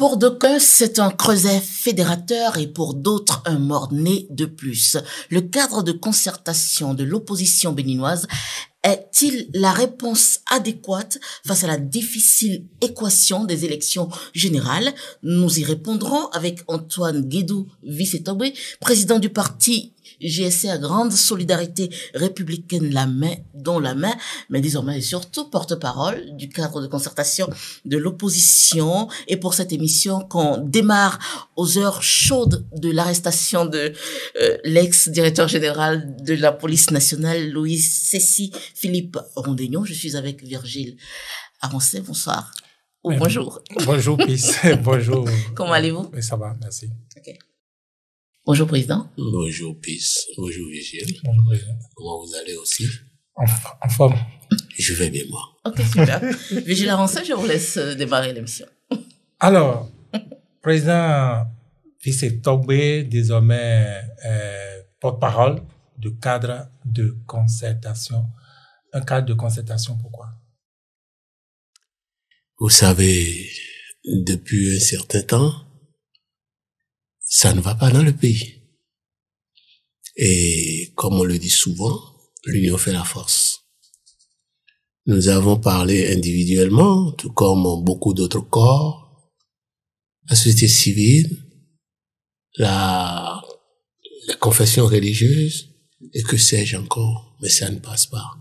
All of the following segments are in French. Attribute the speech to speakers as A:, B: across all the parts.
A: Pour d'aucuns, c'est un creuset fédérateur et pour d'autres, un mort-né de plus. Le cadre de concertation de l'opposition béninoise est-il la réponse adéquate face à la difficile équation des élections générales? Nous y répondrons avec Antoine Guédou Vissetobé, président du parti GSC à Grande Solidarité Républicaine, dont la main, mais désormais et surtout porte-parole du cadre de concertation de l'opposition. Et pour cette émission qu'on démarre aux heures chaudes de l'arrestation de l'ex-directeur général de la police nationale, Louis Cécy Philippe Rondaignon, je suis avec Virgile Arancet. Bonsoir. Ou bonjour.
B: Bonjour, Peace. Bonjour.
A: Comment allez-vous?
B: Oui, ça va, merci.
A: Okay. Bonjour, Président.
C: Bonjour, Peace. Bonjour, Virgile.
B: Bonjour, Président.
C: Comment vous allez aussi?
B: En forme.
C: Je vais bien, moi.
A: Ok, super. Virgile Arancet, je vous laisse démarrer l'émission.
B: Alors, Président Vissetobé, désormais porte-parole du cadre de concertation. Un cadre de concertation, pourquoi?
C: Vous savez, depuis un certain temps, ça ne va pas dans le pays. Et comme on le dit souvent, l'union fait la force. Nous avons parlé individuellement, tout comme beaucoup d'autres corps, la société civile, la confession religieuse, et que sais-je encore, mais ça ne passe pas.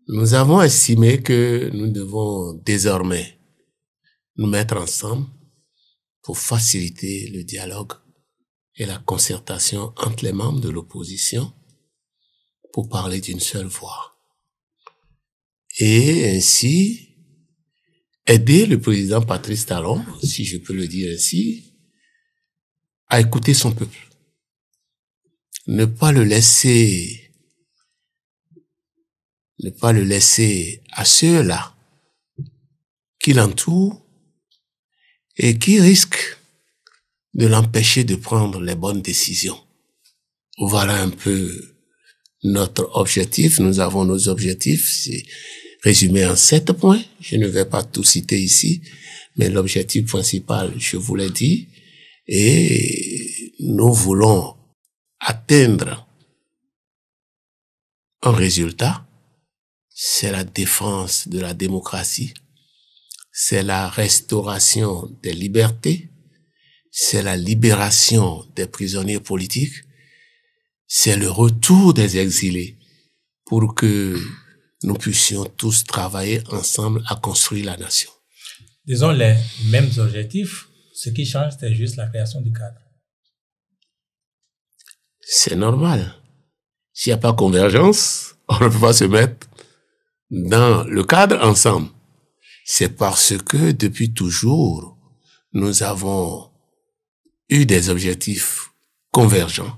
C: Nous avons estimé que nous devons désormais nous mettre ensemble pour faciliter le dialogue et la concertation entre les membres de l'opposition pour parler d'une seule voix. Et ainsi, aider le président Patrice Talon, si je peux le dire ainsi, à écouter son peuple. Ne pas le laisser à ceux-là qui l'entourent et qui risquent de l'empêcher de prendre les bonnes décisions. Voilà un peu notre objectif. Nous avons nos objectifs. C'est résumé en 7 points. Je ne vais pas tout citer ici, mais l'objectif principal, je vous l'ai dit, et nous voulons atteindre un résultat. C'est la défense de la démocratie, c'est la restauration des libertés, c'est la libération des prisonniers politiques, c'est le retour des exilés pour que nous puissions tous travailler ensemble à construire la nation.
B: Disons les mêmes objectifs, ce qui change, c'est juste la création du cadre.
C: C'est normal. S'il n'y a pas convergence, on ne peut pas se mettre dans le cadre ensemble. C'est parce que depuis toujours, nous avons eu des objectifs convergents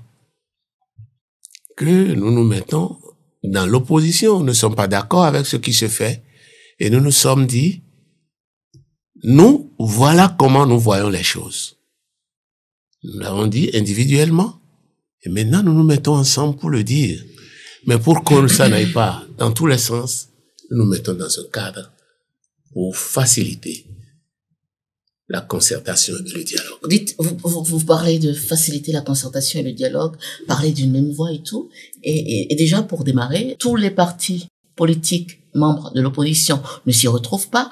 C: que nous nous mettons dans l'opposition. Nous ne sommes pas d'accord avec ce qui se fait et nous nous sommes dit, nous, voilà comment nous voyons les choses. Nous l'avons dit individuellement et maintenant nous nous mettons ensemble pour le dire. Mais pour que ça n'aille pas dans tous les sens, nous nous mettons dans un cadre pour faciliter la concertation et le dialogue.
A: Vous parlez de faciliter la concertation et le dialogue, parler d'une même voix et tout. Et déjà, pour démarrer, tous les partis politiques membres de l'opposition ne s'y retrouvent pas.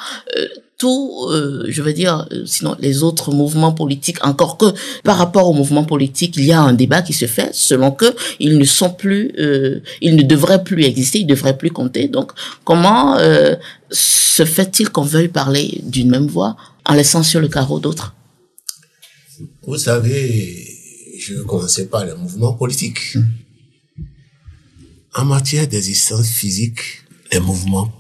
A: Je veux dire, sinon les autres mouvements politiques, encore que par rapport aux mouvements politiques, il y a un débat qui se fait selon que ils ne sont plus, ils ne devraient plus exister, ils ne devraient plus compter. Donc, comment se fait-il qu'on veuille parler d'une même voix en laissant sur le carreau d'autres?
C: Vous savez, je vais commencer par les mouvements politiques. En matière d'existence physique, les mouvements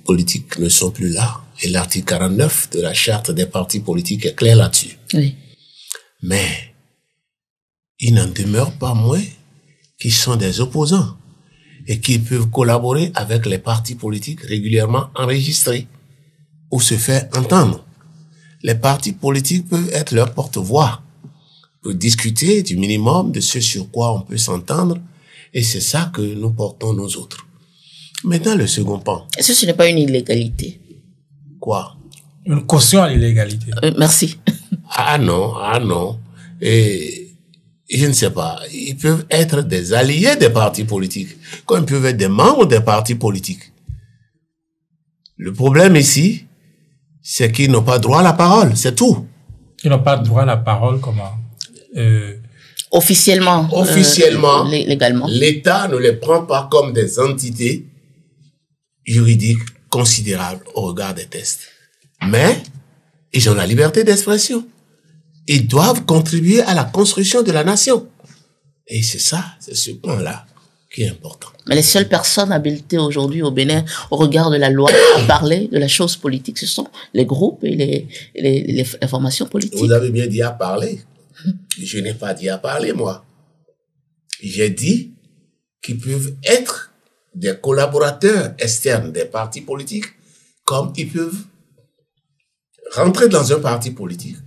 C: politiques ne sont plus là. Et l'article 49 de la charte des partis politiques est clair là-dessus.
A: Oui.
C: Mais il n'en demeure pas moins qu'ils sont des opposants et qu'ils peuvent collaborer avec les partis politiques régulièrement enregistrés ou se faire entendre. Les partis politiques peuvent être leur porte-voix pour discuter du minimum de ce sur quoi on peut s'entendre et c'est ça que nous portons nous autres. Maintenant, le second pan.
A: Est-ce que ce n'est pas une illégalité?
C: Quoi?
B: une caution à l'illégalité.
A: Merci.
C: Ah non. Et je ne sais pas. Ils peuvent être des alliés des partis politiques, comme ils peuvent être des membres des partis politiques. Le problème ici, c'est qu'ils n'ont pas droit à la parole, c'est tout.
B: Ils n'ont pas droit à la parole, comment
A: Officiellement. Légalement.
C: L'État ne les prend pas comme des entités juridiques considérables au regard des tests. Mais ils ont la liberté d'expression. Ils doivent contribuer à la construction de la nation. Et c'est ce point-là qui est important.
A: Mais les seules personnes habilitées aujourd'hui au Bénin, au regard de la loi, à parler de la chose politique, ce sont les groupes et les formations politiques.
C: Vous avez bien dit à parler. Je n'ai pas dit à parler, moi. J'ai dit qu'ils peuvent être des collaborateurs externes des partis politiques, comme ils peuvent rentrer dans un parti politique.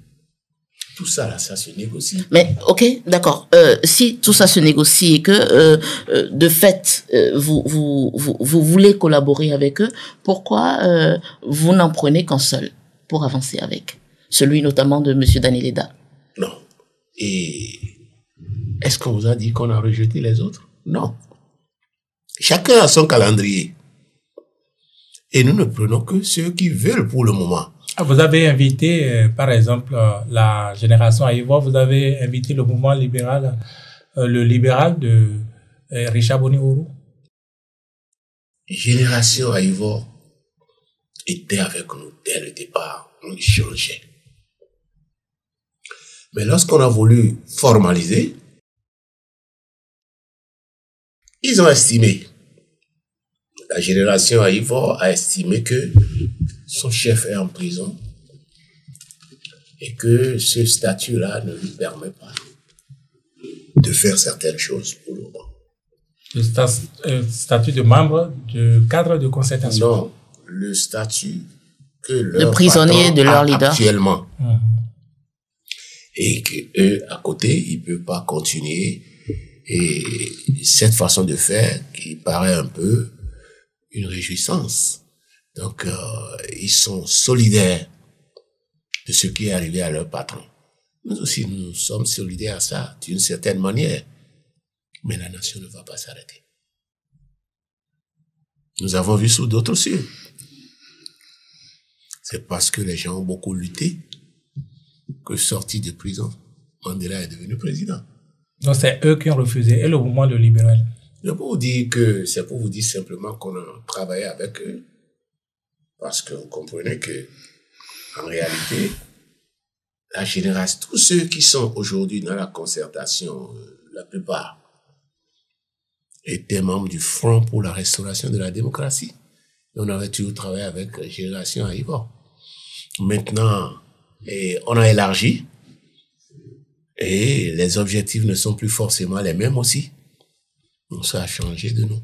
C: Tout ça, là, ça se négocie.
A: Mais, ok, d'accord. Si tout ça se négocie et que, de fait, vous voulez collaborer avec eux, pourquoi vous n'en prenez qu'un seul pour avancer avec? Celui notamment de M. Danileda.
C: Non. Et est-ce qu'on vous a dit qu'on a rejeté les autres? Non. Chacun a son calendrier. Et nous ne prenons que ceux qui veulent pour le moment.
B: Vous avez invité, par exemple, la génération Aïvo, vous avez invité le mouvement libéral, le libéral de Richard Boni-Ourou.
C: Génération Aïvo était avec nous dès le départ. On échangeait. Mais lorsqu'on a voulu formaliser, ils ont estimé, la génération Aïvo a estimé que son chef est en prison et que ce statut-là ne lui permet pas de faire certaines choses pour le moment.
B: Le statut de membre du cadre de concertation?
C: Non, le statut que leur
A: le prisonnier de leur leader
C: actuellement. Et que eux, à côté, ils peuvent pas continuer. Et cette façon de faire qui paraît un peu une réjouissance. Donc, ils sont solidaires de ce qui est arrivé à leur patron. Nous aussi, nous sommes solidaires à ça, d'une certaine manière. Mais la nation ne va pas s'arrêter. Nous avons vu sous d'autres cieux. C'est parce que les gens ont beaucoup lutté que, sorti de prison, Mandela est devenu président.
B: Donc, c'est eux qui ont refusé, et le mouvement de libéral.
C: Je peux vous dire que c'est pour vous dire simplement qu'on a travaillé avec eux. Parce que vous comprenez que, en réalité, la génération, tous ceux qui sont aujourd'hui dans la concertation, la plupart, étaient membres du Front pour la restauration de la démocratie. Et on avait toujours travaillé avec la génération Aïvo. Maintenant, on a élargi. Et les objectifs ne sont plus forcément les mêmes aussi. Donc ça a changé de nous.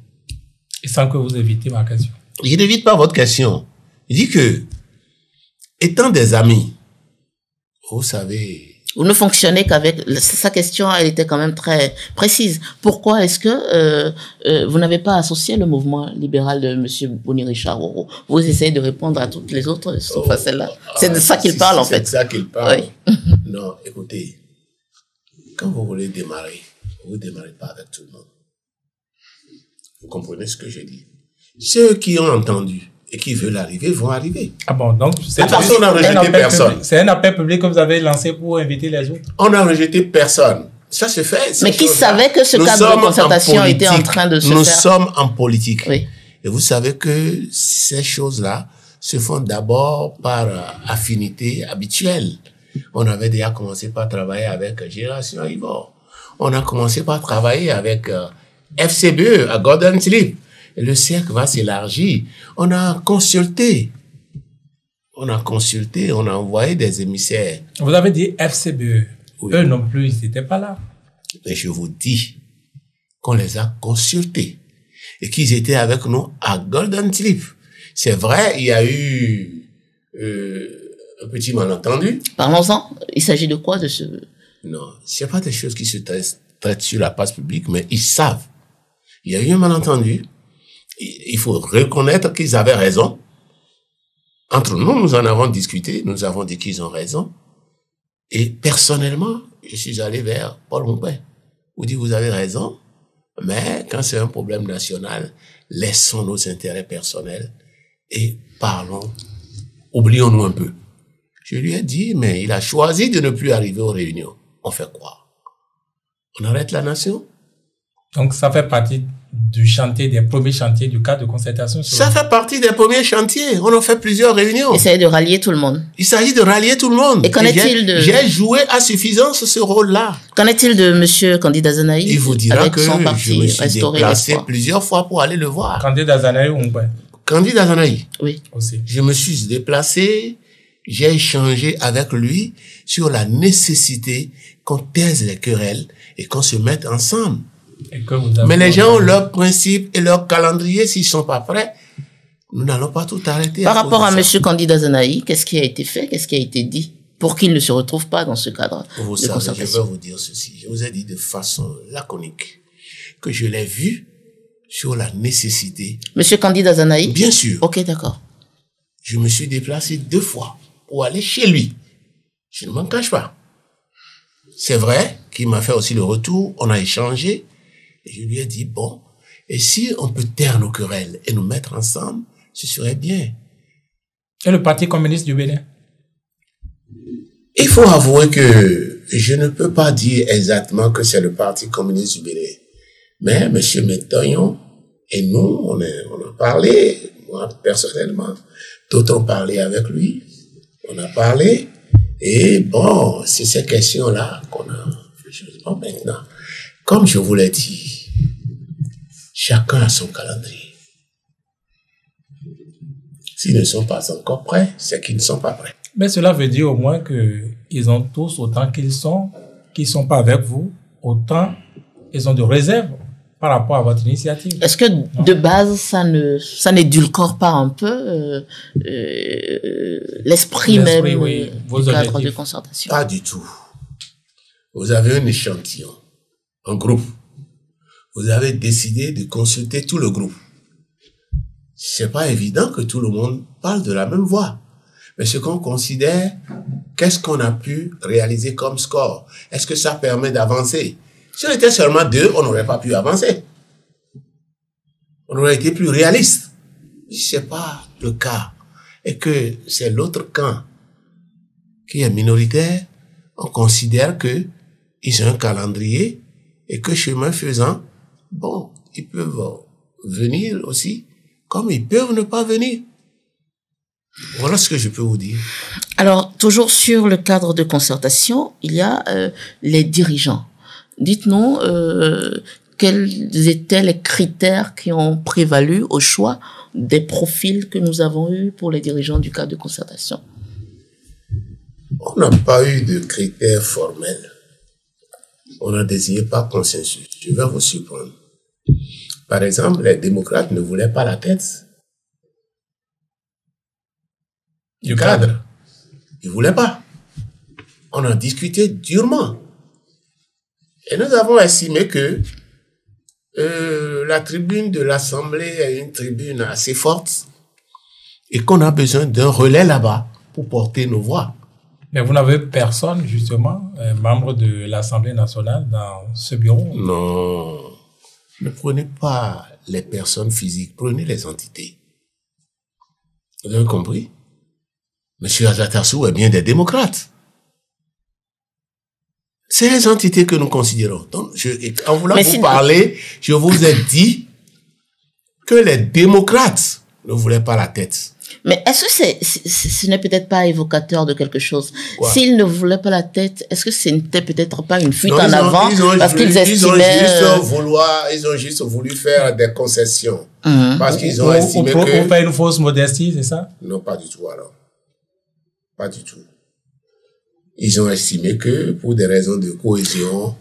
B: Et sans que vous évitez ma question.
C: Je n'évite pas votre question. Je dis que, étant des amis, vous savez...
A: Vous ne fonctionnez qu'avec... Sa question, elle était quand même très précise. Pourquoi est-ce que vous n'avez pas associé le mouvement libéral de M. Boni-Richard Ourou? Vous essayez de répondre à toutes les autres, sauf à celle-là. C'est de ça qu'il parle, en fait.
C: C'est de ça qu'il parle.
A: Oui.
C: Non, écoutez, quand vous voulez démarrer, vous ne démarrez pas avec tout le monde. Vous comprenez ce que je dis? Ceux qui ont entendu et qui veulent arriver vont arriver.
B: Ah bon, donc c'est
C: personne n'a rejeté personne.
B: C'est un appel public que vous avez lancé pour inviter les autres?
C: On n'a rejeté personne. Ça se fait.
A: Mais qui savait que ce cadre de concertation était en train de se faire?
C: Nous sommes en politique.
A: Oui.
C: Et vous savez que ces choses-là se font d'abord par affinité habituelle. On avait déjà commencé par travailler avec Génération Aïvo. On a commencé par travailler avec FCBE à Golden Slip. Et le cercle va s'élargir. On a consulté. On a envoyé des émissaires.
B: Vous avez dit FCBE. Oui. Eux non plus, ils n'étaient pas là.
C: Mais je vous dis qu'on les a consultés et qu'ils étaient avec nous à Golden Slip. C'est vrai, il y a eu un petit malentendu.
A: Parlons-en. Il s'agit de quoi de ce...
C: Non, c'est pas des choses qui se traitent sur la place publique, mais ils savent. Il y a eu un malentendu. Il faut reconnaître qu'ils avaient raison. Entre nous, nous en avons discuté, nous avons dit qu'ils ont raison. Et personnellement, je suis allé vers Paul Moumbé. Vous dites, vous avez raison, mais quand c'est un problème national, laissons nos intérêts personnels et parlons, oublions-nous un peu. Je lui ai dit, mais il a choisi de ne plus arriver aux réunions. On fait quoi? On arrête la nation?
B: Donc, ça fait partie du chantier, des premiers chantiers du cadre de concertation.
C: Ça fait partie des premiers chantiers. On a fait plusieurs réunions.
A: Il s'agit de rallier tout le monde.
C: Il s'agit de rallier tout le monde.
A: Et qu'en est-il de...
C: J'ai joué à suffisance ce rôle-là.
A: Qu'en est-il de monsieur Candidat Zanaï?
C: Il vous dira
A: avec
C: que
A: son parti,
C: je me suis déplacé
A: l'espoir.
C: plusieurs fois pour aller le voir.
B: Candidat Zanaï ou pas?
C: Candidat Zanaï.
A: Oui.
B: Aussi.
C: Je me suis déplacé, j'ai échangé avec lui sur la nécessité qu'on taise les querelles et qu'on se mette ensemble. Mais les gens ont leurs principes et leur calendrier. S'ils sont pas prêts, nous n'allons pas tout arrêter.
A: Par rapport à monsieur Candidat Zanaï, qu'est-ce qui a été fait? Qu'est-ce qui a été dit pour qu'il ne se retrouve pas dans ce cadre
C: vous
A: de
C: savez,
A: concertation?
C: je vais vous dire ceci. Je vous ai dit de façon laconique que je l'ai vu sur la nécessité.
A: Monsieur Candidat Zanaï?
C: Bien sûr.
A: Ok, d'accord.
C: Je me suis déplacé 2 fois pour aller chez lui. Je ne m'en cache pas. C'est vrai qu'il m'a fait aussi le retour. On a échangé. Et je lui ai dit, bon, et si on peut taire nos querelles et nous mettre ensemble, ce serait bien.
B: Et le Parti communiste du Bénin?
C: Il faut avouer que je ne peux pas dire exactement que c'est le Parti communiste du Bénin. Mais M. Métoyon et nous, on a parlé, moi personnellement, d'autres ont parlé avec lui, on a parlé, et bon, c'est ces questions-là qu'on a fait. Bon, maintenant, comme je vous l'ai dit, chacun a son calendrier. S'ils ne sont pas encore prêts, c'est qu'ils ne sont pas prêts.
B: Mais cela veut dire au moins qu'ils ont tous, autant qu'ils sont pas avec vous, autant ils ont de réserves par rapport à votre initiative.
A: Est-ce que de base, ça n'édulcore pas un peu l'esprit même
B: oui,
A: du cadre de concertation?
C: Pas du tout. Vous avez un échantillon, un groupe. Vous avez décidé de consulter tout le groupe. C'est pas évident que tout le monde parle de la même voix. Mais ce qu'on considère, qu'est-ce qu'on a pu réaliser comme score? Est-ce que ça permet d'avancer? Si on était seulement 2, on n'aurait pas pu avancer. On aurait été plus réaliste. Si c'est pas le cas, et que c'est l'autre camp qui est minoritaire, on considère que ils ont un calendrier et que chemin faisant, bon, ils peuvent venir aussi, comme ils peuvent ne pas venir. Voilà ce que je peux vous dire.
A: Alors, toujours sur le cadre de concertation, il y a les dirigeants. Dites-nous quels étaient les critères qui ont prévalu au choix des profils que nous avons eus pour les dirigeants du cadre de concertation.
C: On n'a pas eu de critères formels. On n'a désigné pas consensus. Je vais vous surprendre. Par exemple, les démocrates ne voulaient pas la tête du cadre. Ils ne voulaient pas. On a discuté durement. Et nous avons estimé que la tribune de l'Assemblée est une tribune assez forte et qu'on a besoin d'un relais là-bas pour porter nos voix.
B: Mais vous n'avez personne, justement, membre de l'Assemblée nationale dans ce bureau?
C: Non. Ne prenez pas les personnes physiques, prenez les entités. Vous avez compris? Monsieur Azatassou est bien des démocrates. C'est les entités que nous considérons. Donc, en voulant vous parler, je vous ai dit que les démocrates ne voulaient pas la tête.
A: Mais est-ce que ce n'est peut-être pas évocateur de quelque chose? S'ils ne voulaient pas la tête, est-ce que ce n'était peut-être pas une fuite en avant parce qu'ils estimaient...
C: Ils ont juste voulu faire des concessions. Parce qu'ils ont estimé que...
B: Pour faire une fausse modestie, c'est ça?
C: Non, pas du tout alors. Pas du tout. Ils ont estimé que pour des raisons de cohésion,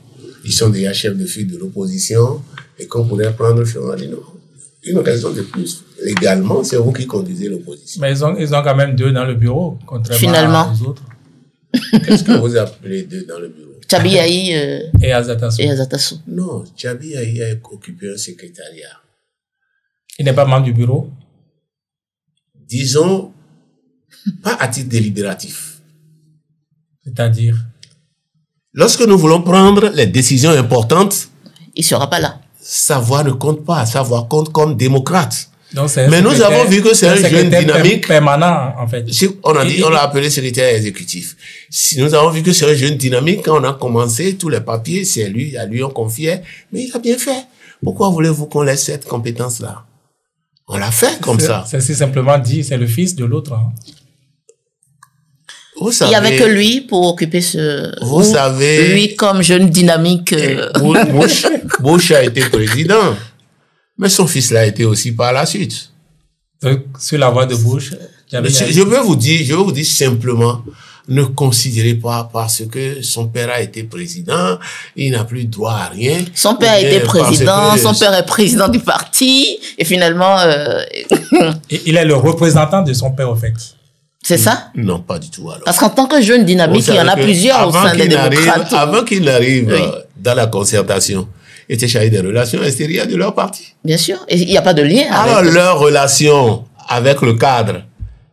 C: ils sont déjà chefs de file de l'opposition et qu'on pourrait prendre sur une raison de plus. Légalement, c'est vous qui conduisez l'opposition.
B: Mais ils ont quand même 2 dans le bureau, contrairement aux autres.
C: Qu'est-ce que vous appelez 2 dans le bureau?
A: Tchabi Aïe
B: et Azatassou.
C: Non, Tchabi Aïe a occupé un secrétariat.
B: Il n'est pas membre du bureau?
C: Disons Pas à titre délibératif.
B: C'est-à-dire?
C: Lorsque nous voulons prendre les décisions importantes,
A: il sera pas là.
C: Sa voix ne compte pas, sa voix compte comme démocrate.
B: Donc
C: mais nous avons vu que c'est un jeune dynamique
B: permanent, en fait.
C: On l'a appelé secrétaire exécutif. Si nous avons vu que c'est un jeune dynamique, quand on a commencé, tous les papiers, c'est lui, à lui on confiait, mais il a bien fait. Pourquoi voulez-vous qu'on laisse cette compétence-là? On l'a fait comme ça.
B: C'est simplement dit, c'est le fils de l'autre. Hein.
C: Vous savez,
A: il n'y avait que lui pour occuper ce...
C: Vous savez...
A: Lui comme jeune dynamique...
C: Bush a été président. Mais son fils l'a été aussi par la suite.
B: Donc, sur la voie de Bush...
C: Je veux vous dire simplement, ne considérez pas parce que son père a été président, il n'a plus droit à rien.
A: Son père a été président, son père est président du parti, et finalement...
B: Il est le représentant de son père, au fait.
A: C'est ça?
C: Non, pas du tout alors.
A: Parce qu'en tant que jeune dynamique, il y en a plusieurs au sein des démocrates.
C: Avant qu'il n'arrive dans la concertation, il était chargé des relations extérieures de leur parti.
A: Bien sûr. Et il n'y a pas de lien.
C: Alors, leur relation avec le cadre,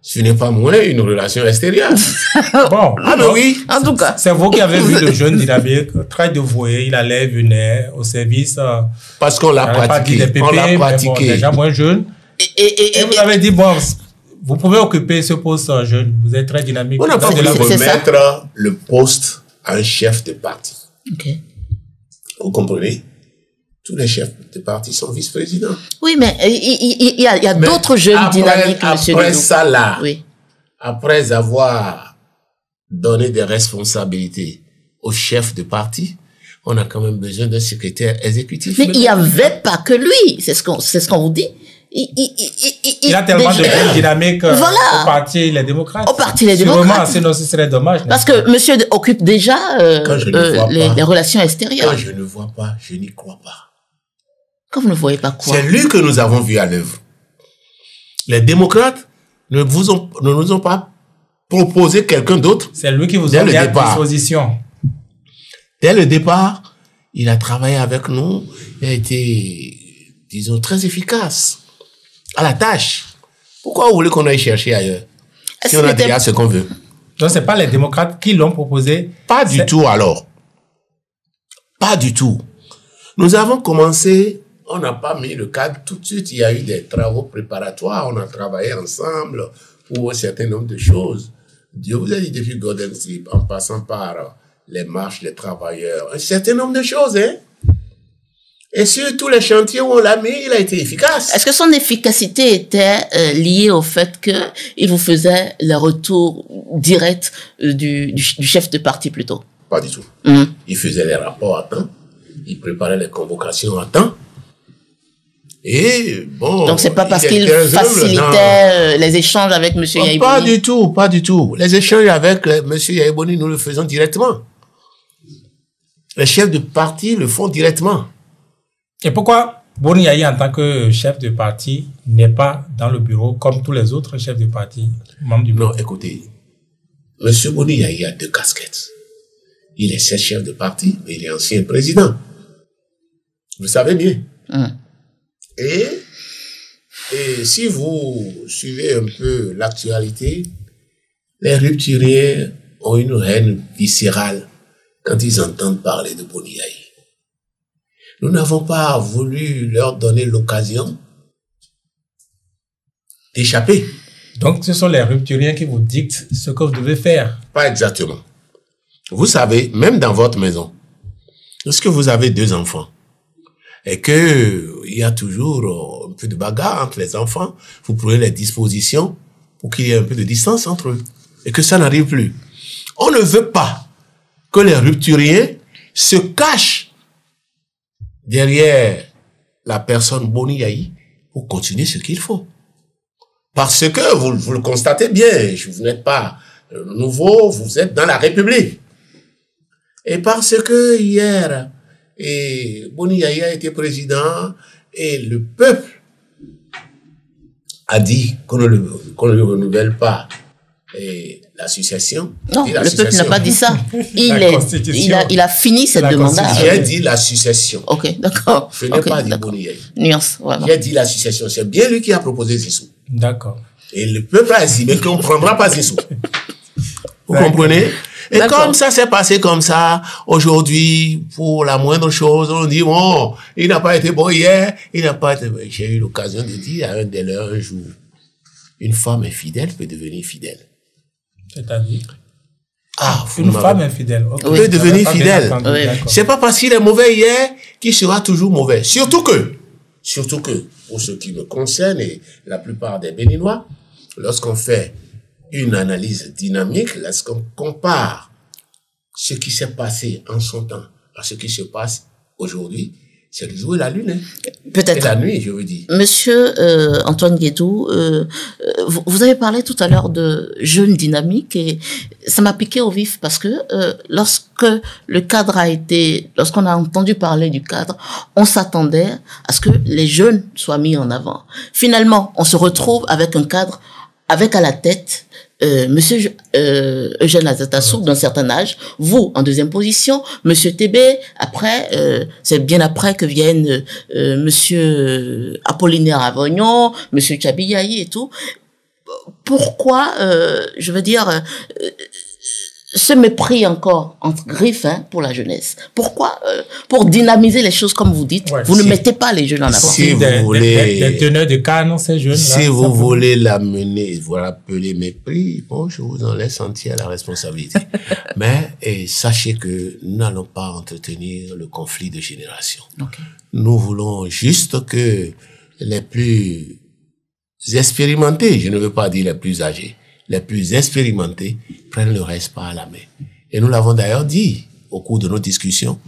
C: ce n'est pas moins une relation extérieure.
B: Bon.
C: Ah, mais oui.
A: En tout cas.
B: C'est vous qui avez vu le jeune dynamique, très dévoué, il allait, venait au service.
C: Parce qu'on l'a pratiqué.
B: On l'a pratiqué. Bon, déjà moins jeune. Et vous avez dit, bon, vous pouvez occuper ce poste jeune. Vous êtes très dynamique.
C: On n'a pas voulu remettre le poste à un chef de parti.
A: Ok.
C: Vous comprenez? Tous les chefs de parti sont vice-présidents.
A: Oui, mais il y a d'autres jeunes dynamiques, monsieur
C: Après ça, là,
A: oui.
C: Après avoir donné des responsabilités au chef de parti, on a quand même besoin d'un secrétaire exécutif.
A: Mais il n'y avait pas que lui. C'est ce qu'on vous dit.
B: Il a tellement de jeunes dynamiques au parti Les Démocrates.
A: Au parti Les Démocrates.
B: Vraiment, sinon ce serait dommage.
A: Parce que monsieur occupe déjà les relations extérieures.
C: Quand je ne vois pas, je n'y crois pas.
A: Quand vous ne voyez pas quoi?
C: C'est lui que nous avons vu à l'œuvre. Les démocrates ne nous ont pas proposé quelqu'un d'autre.
B: C'est lui qui vous a mis à disposition.
C: Dès le départ, il a travaillé avec nous. Il a été, disons, très efficace à la tâche. Pourquoi vous voulez qu'on aille chercher ailleurs si on a déjà ce qu'on veut?
B: Donc, c'est pas les démocrates qui l'ont proposé?
C: Pas du tout, alors. Pas du tout. Nous avons commencé, on n'a pas mis le cadre tout de suite. Il y a eu des travaux préparatoires. On a travaillé ensemble pour un certain nombre de choses. Dieu vous a dit depuis Golden Sleep, en passant par les marches des travailleurs, un certain nombre de choses, hein. Et sur tous les chantiers où on l'a mis, il a été efficace.
A: Est-ce que son efficacité était liée au fait qu'il vous faisait le retour direct du chef de parti plutôt?
C: Pas du tout. Il faisait les rapports à temps. Il préparait les convocations à temps. Et bon.
A: Donc c'est pas parce qu'il facilitait les échanges avec M. Yaïbouni?
C: Pas du tout, pas du tout. Les échanges avec M. Yaïbouni, nous le faisons directement. Les chefs de parti le font directement.
B: Et pourquoi Boni Yayi, en tant que chef de parti, n'est pas dans le bureau comme tous les autres chefs de parti, membres du bureau?
C: Non, écoutez, M. Boni Yayi a deux casquettes. Il est chef de parti, mais il est ancien président. Vous savez bien. Et si vous suivez un peu l'actualité, les rupturiers ont une haine viscérale quand ils entendent parler de Boni Yayi. Nous n'avons pas voulu leur donner l'occasion d'échapper.
B: Donc, ce sont les rupturiens qui vous dictent ce que vous devez faire?
C: Pas exactement. Vous savez, même dans votre maison, lorsque vous avez deux enfants et que il y a toujours un peu de bagarre entre les enfants, vous prenez les dispositions pour qu'il y ait un peu de distance entre eux et que ça n'arrive plus. On ne veut pas que les rupturiens se cachent derrière la personne Boni Yayi pour continuer ce qu'il faut. Parce que, vous le constatez bien, vous n'êtes pas nouveau, vous êtes dans la République. Et parce que hier, Boni Yayi a été président et le peuple a dit qu'on ne le renouvelle pas. Et l'association...
A: Non, le peuple n'a pas dit ça. Il a fini cette demande.
C: J'ai dit la succession.
A: Ok, d'accord.
C: Je n'ai pas dit Boni Yayi.
A: Nuance, voilà.
C: J'ai dit la succession. C'est bien lui qui a proposé Zissou.
B: D'accord.
C: Et le peuple a dit, mais qu'on ne prendra pas ces sous. Vous comprenez? Et comme ça s'est passé comme ça, aujourd'hui, pour la moindre chose, on dit, bon, il n'a pas été bon hier, il n'a pas été... J'ai eu l'occasion de dire à un des leurs un jour, une femme infidèle peut devenir fidèle.
B: C'est-à-dire?
C: Une
B: femme infidèle. Okay.
C: Peut devenir fidèle.
A: Oui.
C: C'est pas parce qu'il est mauvais hier qu'il sera toujours mauvais. Surtout que, pour ce qui me concerne et la plupart des Béninois, lorsqu'on fait une analyse dynamique, lorsqu'on compare ce qui s'est passé en son temps à ce qui se passe aujourd'hui, c'est le jour et la lune. Hein.
A: Peut-être.
C: Et la nuit, je veux dire.
A: Monsieur Antoine Guédou, vous avez parlé tout à l'heure de jeunes dynamiques et ça m'a piqué au vif parce que lorsqu'on a entendu parler du cadre, on s'attendait à ce que les jeunes soient mis en avant. Finalement, on se retrouve avec un cadre avec à la tête Monsieur Eugène Azatassou d'un certain âge, vous en deuxième position, Monsieur Tébé, après, c'est bien après que viennent Monsieur Apollinaire Avognon, Monsieur Tchabiyayi et tout. Pourquoi, je veux dire, ce mépris encore entre griffes pour la jeunesse? Pourquoi pour dynamiser les choses comme vous dites, vous ne mettez pas les jeunes en avant?
C: Si vous voulez,
B: les teneurs de canne, ces jeunes.
C: Si vous voulez l'amener, vous l'appeler mépris, bon, je vous en laisse entière la responsabilité. Mais sachez que nous n'allons pas entretenir le conflit de génération.
A: Okay.
C: Nous voulons juste que les plus expérimentés, je ne veux pas dire les plus âgés, les plus expérimentés prennent le reste par la main. Et nous l'avons d'ailleurs dit au cours de nos discussions,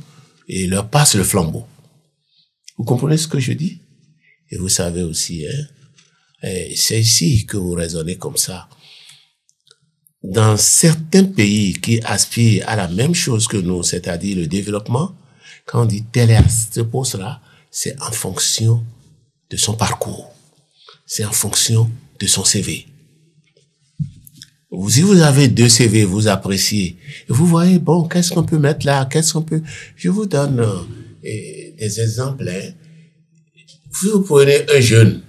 C: et leur passe le flambeau. Vous comprenez ce que je dis? Et vous savez aussi, c'est ici que vous raisonnez comme ça. Dans certains pays qui aspirent à la même chose que nous, c'est-à-dire le développement, quand on dit tel est à ce poste-là, c'est en fonction de son parcours. C'est en fonction de son CV. Si vous avez 2 CV, vous appréciez. Et vous voyez, bon, qu'est-ce qu'on peut mettre là? Je vous donne des exemples. Hein. Vous prenez un jeune.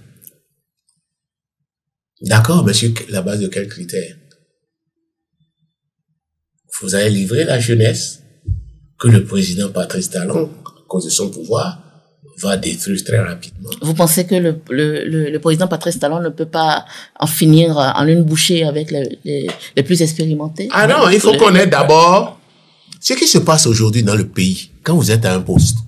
C: D'accord, monsieur, la base de quels critères? Vous allez livrer la jeunesse que le président Patrice Talon, à cause de son pouvoir, va détruire très rapidement.
A: Vous pensez que le président Patrice Talon ne peut pas en finir en une bouchée avec les plus expérimentés?
C: Ah non, il faut connaître d'abord ce qui se passe aujourd'hui dans le pays. Quand vous êtes à un poste,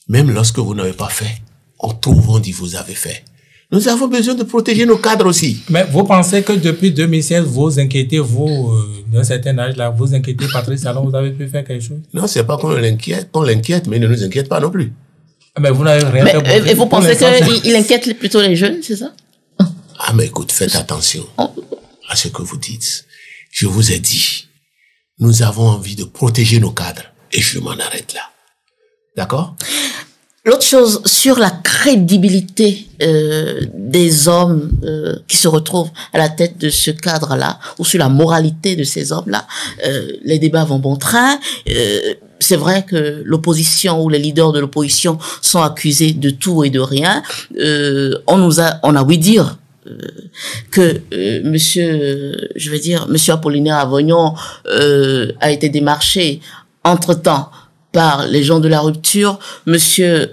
C: même lorsque vous n'avez pas fait, on dit vous avez fait. Nous avons besoin de protéger nos cadres aussi.
B: Mais vous pensez que depuis 2016, vous inquiétez, d'un certain âge là, vous inquiétez Patrice Talon, vous avez pu faire quelque chose?
C: Non, c'est pas qu'on l'inquiète, mais il ne nous inquiète pas non plus.
B: Mais vous n'avez rien fait.
A: Et vous pensez qu'il inquiète plutôt les jeunes, c'est ça?
C: Ah, mais écoute, faites attention à ce que vous dites. Je vous ai dit, nous avons envie de protéger nos cadres, et je m'en arrête là. D'accord?
A: L'autre chose, sur la crédibilité des hommes qui se retrouvent à la tête de ce cadre-là, ou sur la moralité de ces hommes-là, les débats vont bon train. C'est vrai que l'opposition ou les leaders de l'opposition sont accusés de tout et de rien. On a ouï dire que monsieur Apollinaire Avognon a été démarché entre-temps par les gens de la rupture. Monsieur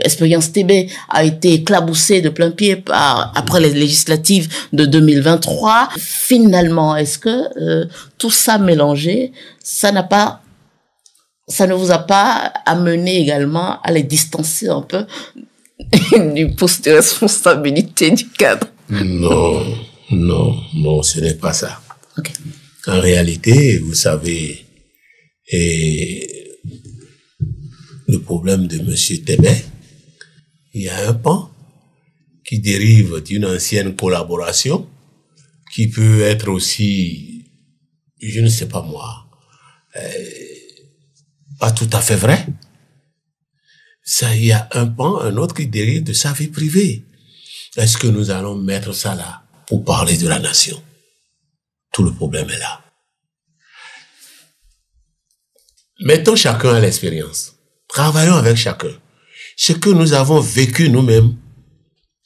A: Expérience TB a été éclaboussé de plein pied après les législatives de 2023. Finalement, est-ce que tout ça mélangé, ça ne vous a pas amené également à les distancer un peu du poste de responsabilité du cadre?
C: Non, ce n'est pas ça.
A: Okay.
C: En réalité, vous savez, le problème de monsieur Tébé, il y a un pan qui dérive d'une ancienne collaboration qui peut être aussi, je ne sais pas moi, pas tout à fait vrai. Ça, il y a un pan, un autre qui dérive de sa vie privée. Est-ce que nous allons mettre ça là pour parler de la nation? Tout le problème est là. Mettons chacun à l'expérience. Travaillons avec chacun. Ce que nous avons vécu nous-mêmes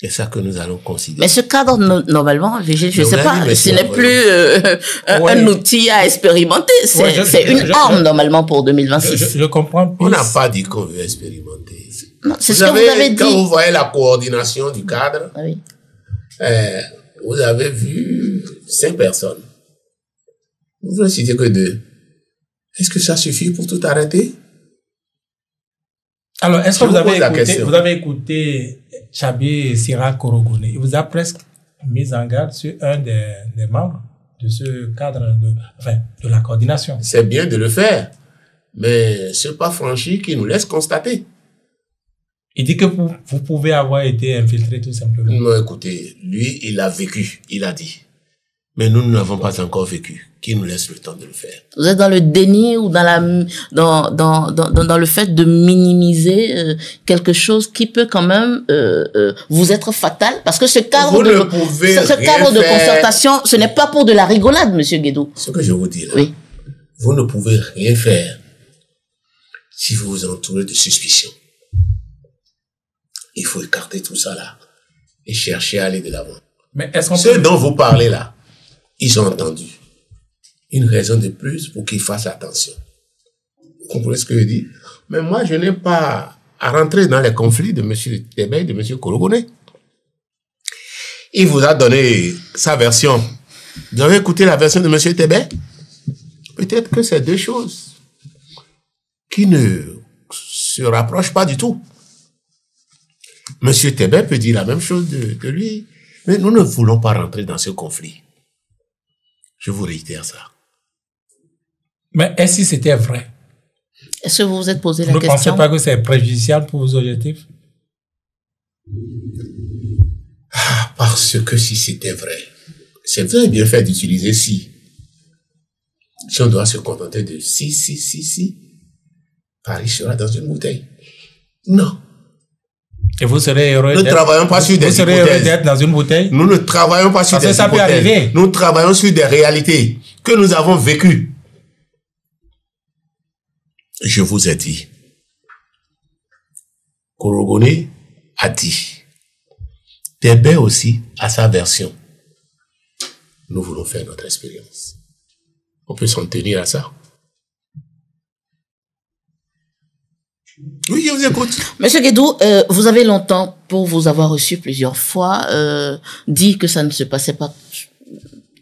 C: C'est ça que nous allons considérer.
A: Mais ce cadre, normalement, Vigile, je ne sais pas, ce n'est plus un outil à expérimenter. C'est une arme, normalement, pour 2026.
B: Je comprends plus.
C: On n'a pas dit qu'on veut expérimenter.
A: Non, c'est ce que vous avez dit.
C: Quand vous voyez la coordination du cadre,
A: oui.
C: Vous avez vu 5 personnes. Vous ne citez que 2. Est-ce que ça suffit pour tout arrêter?
B: Alors, est-ce que vous avez écouté Tchabi Sira Korogone? Il vous a presque mis en garde sur un des membres de ce cadre de la coordination.
C: C'est bien de le faire, mais ce pas franchi qui nous laisse constater.
B: Il dit que vous pouvez avoir été infiltré tout simplement.
C: Non, écoutez, lui, il a vécu, il a dit. Mais nous n'avons pas encore vécu. Qui nous laisse le temps de le faire?
A: Vous êtes dans le déni ou dans le fait de minimiser quelque chose qui peut quand même vous être fatal, parce que ce cadre de concertation, ce n'est pas pour de la rigolade, Monsieur Guédou.
C: Ce que je vous dis là,
A: oui.
C: Vous ne pouvez rien faire si vous vous entourez de suspicion. Il faut écarter tout ça là et chercher à aller de l'avant.
B: Mais est-ce qu'on
C: Ceux dont vous parlez là, ils ont entendu. Une raison de plus pour qu'ils fassent attention. Vous comprenez ce que je dis? Mais moi, je n'ai pas à rentrer dans les conflits de M. Tébé et de M. Korogone. Il vous a donné sa version. Vous avez écouté la version de M. Tébé? Peut-être que c'est 2 choses qui ne se rapprochent pas du tout. M. Tébé peut dire la même chose de lui. Mais nous ne voulons pas rentrer dans ce conflit. Je vous réitère ça.
B: Mais est-ce que c'était vrai?
A: Est-ce que vous vous êtes posé la question?
B: Vous ne pensez pas que c'est préjudiciable pour vos objectifs?
C: Parce que si c'était vrai, c'est vrai bien fait d'utiliser si. Si on doit se contenter de si, Paris sera dans une bouteille. Non.
B: Et vous serez heureux
C: d'être... Nous ne travaillons pas sur des hypothèses. Vous serez heureux
B: d'être dans une bouteille?
C: Nous ne travaillons pas sur des hypothèses. Ça peut arriver. Nous travaillons sur des réalités que nous avons vécues. Je vous ai dit. Korogone a dit. Tébé aussi a sa version. Nous voulons faire notre expérience. On peut s'en tenir à ça. Oui, je vous écoute.
A: Monsieur Guédou, vous avez longtemps, pour vous avoir reçu plusieurs fois, dit que ça ne se passait pas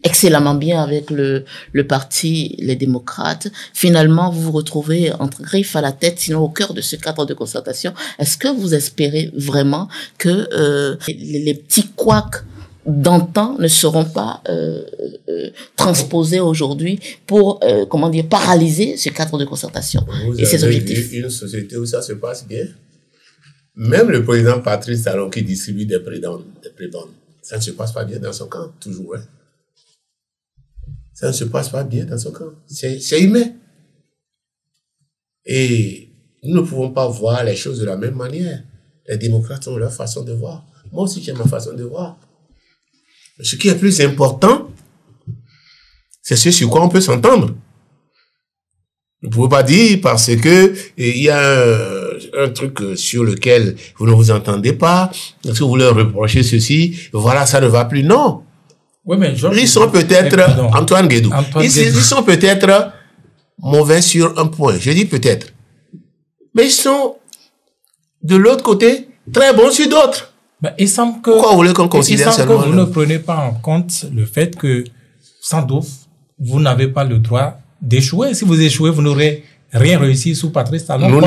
A: excellemment bien avec le parti Les Démocrates. Finalement, vous vous retrouvez entre griffes à la tête, sinon au cœur de ce cadre de concertation. Est-ce que vous espérez vraiment que les petits couacs d'antan ne seront pas transposés aujourd'hui pour, paralyser ce cadre de concertation et ses objectifs?
C: Vous avez une société où ça se passe bien? Même le président Patrice Talon qui distribue des prébendes, ça ne se passe pas bien dans son camp, toujours. Hein? Ça ne se passe pas bien dans son camp. C'est humain. Et nous ne pouvons pas voir les choses de la même manière. Les démocrates ont leur façon de voir. Moi aussi, j'ai ma façon de voir. Ce qui est plus important, c'est ce sur quoi on peut s'entendre. Vous ne pouvez pas dire parce que il y a un truc sur lequel vous ne vous entendez pas, est-ce que vous leur reprochez ceci, voilà, ça ne va plus. Non.
B: Oui, mais
C: ils sont peut-être, Antoine Guédou, ils sont peut-être mauvais sur un point, je dis peut-être. Mais ils sont, de l'autre côté, très bons sur d'autres.
B: Ben, il semble que,
C: pourquoi vous voulez qu'on considère seulement
B: que vous ne prenez pas en compte le fait que, sans doute, vous n'avez pas le droit d'échouer. Si vous échouez, vous n'aurez rien réussi sous Patrice Talon.
C: Nous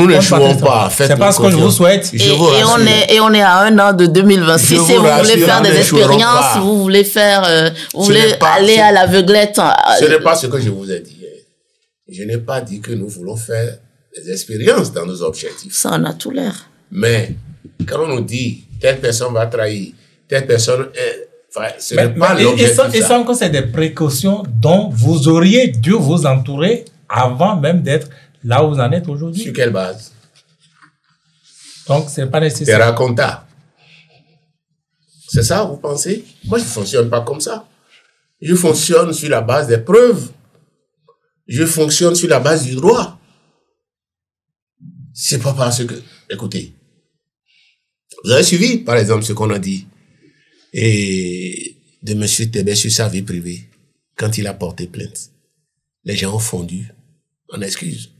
C: n'échouons pas.
B: C'est pas ce que je vous souhaite.
A: Et on est à 1 an de 2026. Si vous voulez faire des expériences, si vous voulez faire, vous voulez aller à l'aveuglette.
C: Ce n'est pas ce que je vous ai dit. Je n'ai pas dit que nous voulons faire des expériences dans nos objectifs.
A: Ça en a tout l'air.
C: Mais, quand on nous dit, telle personne va trahir, telle personne est... Enfin, ce n'est pas l'objectif.
B: Il semble que c'est des précautions dont vous auriez dû vous entourer avant même d'être là où vous en êtes aujourd'hui.
C: Sur quelle base?
B: Donc, c'est pas nécessaire.
C: Des racontas. C'est ça, vous pensez? Moi, je ne fonctionne pas comme ça. Je fonctionne sur la base des preuves. Je fonctionne sur la base du droit. C'est pas parce que... Écoutez, Vous avez suivi, par exemple, ce qu'on a dit et de M. Tébé sur sa vie privée quand il a porté plainte. Les gens ont fondu en excuses.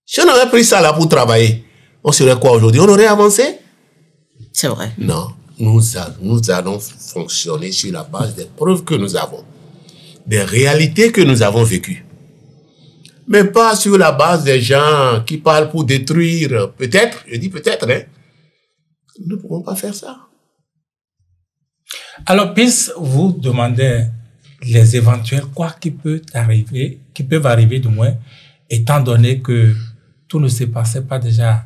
C: Si on avait pris ça là pour travailler, on serait quoi aujourd'hui? On aurait avancé?
A: C'est vrai.
C: Non, nous allons fonctionner sur la base des preuves que nous avons, des réalités que nous avons vécues. Mais pas sur la base des gens qui parlent pour détruire. Peut-être, je dis peut-être, hein. Nous ne pouvons pas faire ça.
B: Alors, puisse vous demander les éventuels quoi qui peuvent arriver du moins, étant donné que tout ne se passait pas déjà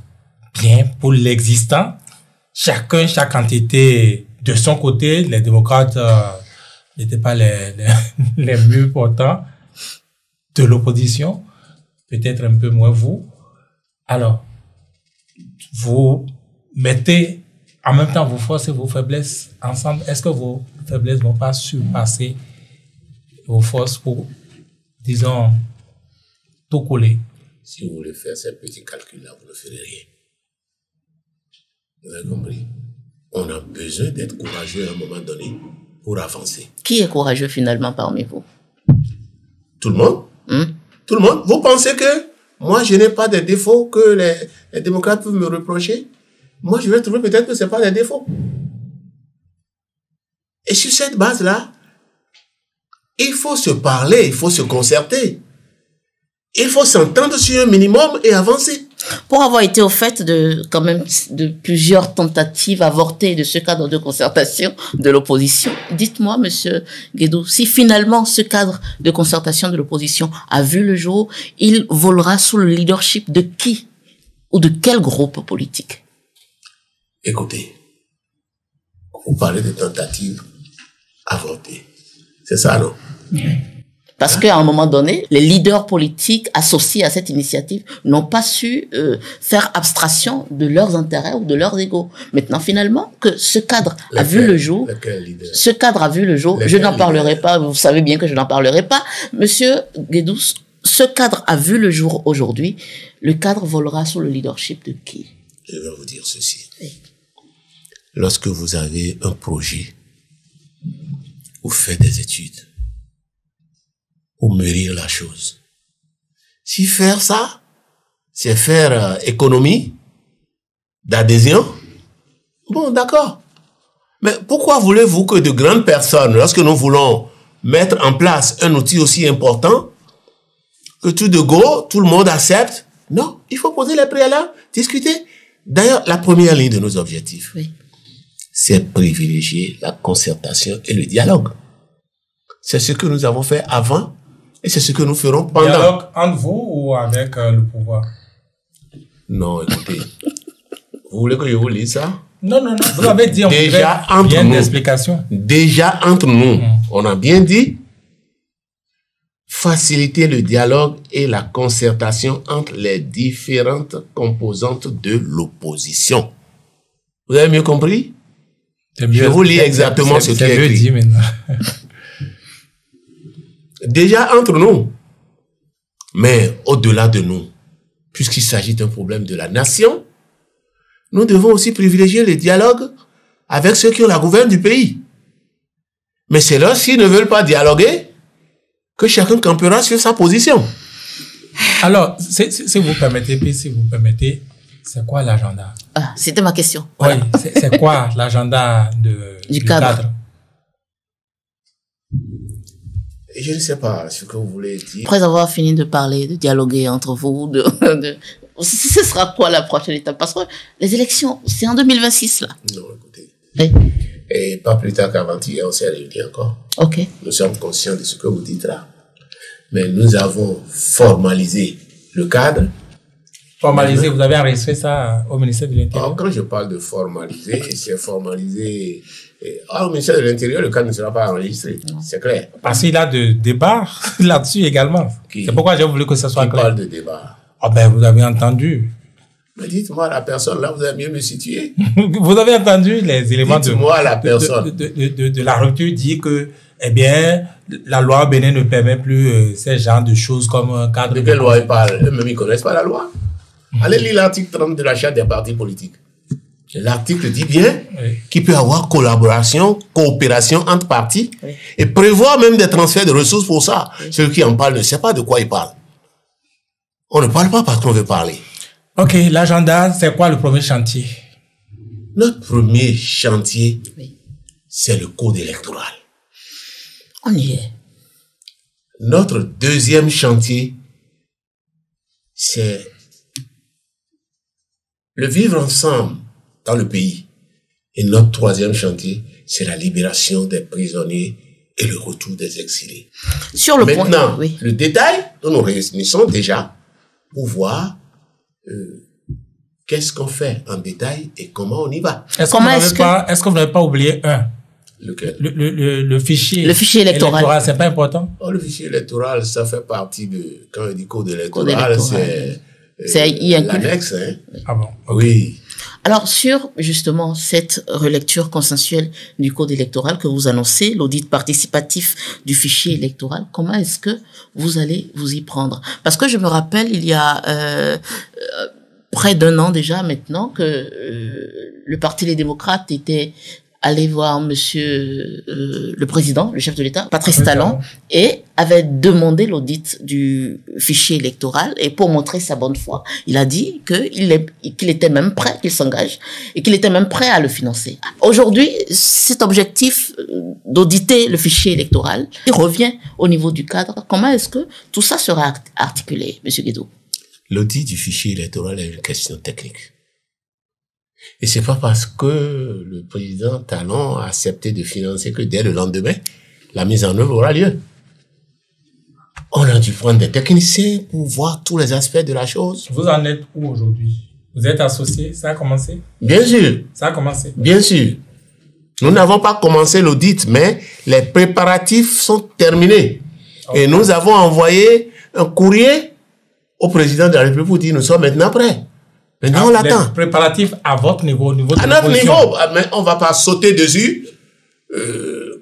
B: bien pour l'existant. Chaque entité de son côté, les démocrates n'étaient pas les mieux portants de l'opposition, peut-être un peu moins vous. Alors, vous mettez en même temps vos forces et vos faiblesses ensemble. Est-ce que vos faiblesses ne vont pas surpasser vos forces pour, disons, tout coller?
C: Si vous voulez faire ces petits calculs-là, vous ne ferez rien. Vous avez compris? On a besoin d'être courageux à un moment donné pour avancer.
A: Qui est courageux finalement parmi vous?
C: Tout le monde. Tout le monde. Vous pensez que moi, je n'ai pas de défauts que les démocrates peuvent me reprocher? Moi, je vais trouver peut-être que ce n'est pas des défauts. Et sur cette base-là, il faut se parler, il faut se concerter. Il faut s'entendre sur un minimum et avancer.
A: Pour avoir été au fait de plusieurs tentatives avortées de ce cadre de concertation de l'opposition, dites-moi, monsieur Guédou, si finalement ce cadre de concertation de l'opposition a vu le jour, il volera sous le leadership de qui ou de quel groupe politique?
C: Écoutez, vous parlez de tentatives avortées. C'est ça, non?
A: Parce qu'à un moment donné, les leaders politiques associés à cette initiative n'ont pas su faire abstraction de leurs intérêts ou de leurs égos. Maintenant, finalement, que ce cadre a vu le jour, je n'en parlerai pas, vous savez bien que je n'en parlerai pas. Monsieur Guédou, ce cadre a vu le jour aujourd'hui, le cadre volera sous le leadership de qui?
C: Je vais vous dire ceci.
A: Oui.
C: Lorsque vous avez un projet, vous faites des études pour mûrir la chose. Si faire ça, c'est faire économie d'adhésion, bon, d'accord. Mais pourquoi voulez-vous que de grandes personnes, lorsque nous voulons mettre en place un outil aussi important, que tout de go, tout le monde accepte? Non, il faut poser les préalables, discuter. D'ailleurs, la première ligne de nos objectifs,
A: oui, c'est
C: privilégier la concertation et le dialogue. C'est ce que nous avons fait avant et c'est ce que nous ferons pendant.
B: Dialogue entre vous ou avec le pouvoir?
C: Non, écoutez. Vous voulez que je vous lise ça?
B: Non. Vous avez dit,
C: déjà entre nous. Déjà entre nous, on a bien dit faciliter le dialogue et la concertation entre les différentes composantes de l'opposition. Vous avez mieux compris? Je vous lis exactement ce qui est écrit.
B: Dit maintenant.
C: Déjà entre nous, mais au-delà de nous, puisqu'il s'agit d'un problème de la nation, nous devons aussi privilégier le dialogue avec ceux qui ont la gouverne du pays. Mais c'est là, s'ils ne veulent pas dialoguer, que chacun campera sur sa position.
B: Alors, si vous permettez, c'est quoi l'agenda?
A: Ah, c'était ma question.
B: Voilà. Oui, c'est quoi l'agenda du cadre?
C: Je ne sais pas ce que vous voulez dire.
A: Après avoir fini de parler, de dialoguer entre vous, ce sera quoi la prochaine étape? Parce que les élections, c'est en 2026 là.
C: Non, écoutez.
A: Oui.
C: Et pas plus tard qu'avant-hier, on s'est réunis encore.
A: Ok.
C: Nous sommes conscients de ce que vous dites là. Mais nous avons formalisé le cadre.
B: Formalisé, vous avez enregistré ça au ministère de l'Intérieur?
C: Quand je parle de formaliser, c'est formaliser. Au ministère de l'Intérieur, le cadre ne sera pas enregistré. C'est clair.
B: Parce qu'il y a de débats là-dessus également. C'est pourquoi j'ai voulu que ça soit clair.
C: Qui parle de débat?
B: Ah ben, vous avez entendu.
C: Mais dites-moi la personne, là, vous avez mieux me situer.
B: Vous avez entendu les éléments
C: dites-moi la personne.
B: De la rupture dit que, eh bien, la loi Bénin ne permet plus ces genres de choses comme un cadre.
C: De quelle loi ils parlent? Eux-mêmes, ils ne connaissent pas la loi. Allez lire l'article 30 de la charte des partis politiques. L'article dit bien
B: Oui.
C: qu'il peut y avoir collaboration, coopération entre parties
A: Oui.
C: et prévoir même des transferts de ressources pour ça. Oui. Celui qui en parle ne sait pas de quoi il parle. On ne parle pas parce qu'on veut parler.
B: Ok, l'agenda, c'est quoi le premier chantier?
C: Notre premier chantier,
A: Oui.
C: c'est le code électoral.
A: On y est.
C: Notre deuxième chantier, c'est le vivre ensemble dans le pays. Et notre troisième chantier, c'est la libération des prisonniers et le retour des exilés.
A: Sur le
C: Maintenant,
A: point, oui.
C: le détail, nous nous réunissons déjà pour voir qu'est-ce qu'on fait en détail et comment on y va.
B: Est-ce que vous n'avez pas oublié un?
C: Lequel?
B: Le fichier.
A: Le fichier électoral.
B: C'est pas important?
C: Oh, le fichier électoral, ça fait partie de, quand on dit code électoral, c'est l'annexe, hein?
B: Ah bon?
C: Oui.
A: Alors, sur justement cette relecture consensuelle du code électoral que vous annoncez, l'audit participatif du fichier électoral, comment est-ce que vous allez vous y prendre? Parce que je me rappelle, il y a près d'1 an déjà maintenant que le Parti Les Démocrates était allé voir monsieur le président, le chef de l'État, Patrice Talon, et avait demandé l'audit du fichier électoral. Et pour montrer sa bonne foi, il a dit qu'il était même prêt, qu'il s'engage, et qu'il était même prêt à le financer. Aujourd'hui, cet objectif d'auditer le fichier électoral, il revient au niveau du cadre. Comment est-ce que tout ça sera articulé, monsieur Guédou?
C: L'audit du fichier électoral est une question technique. Et c'est pas parce que le président Talon a accepté de financer que dès le lendemain, la mise en œuvre aura lieu. On a dû prendre des techniciens pour voir tous les aspects de la chose.
B: Vous en êtes où aujourd'hui? Vous êtes associé? Ça a commencé?
C: Bien sûr.
B: Ça a commencé?
C: Bien sûr. Nous n'avons pas commencé l'audit, mais les préparatifs sont terminés. Okay. Et nous avons envoyé un courrier au président de la République pour dire nous sommes maintenant prêts. Maintenant, on l'attend.
B: Préparatifs à votre niveau, au niveau de
C: à notre niveau, mais on va pas sauter dessus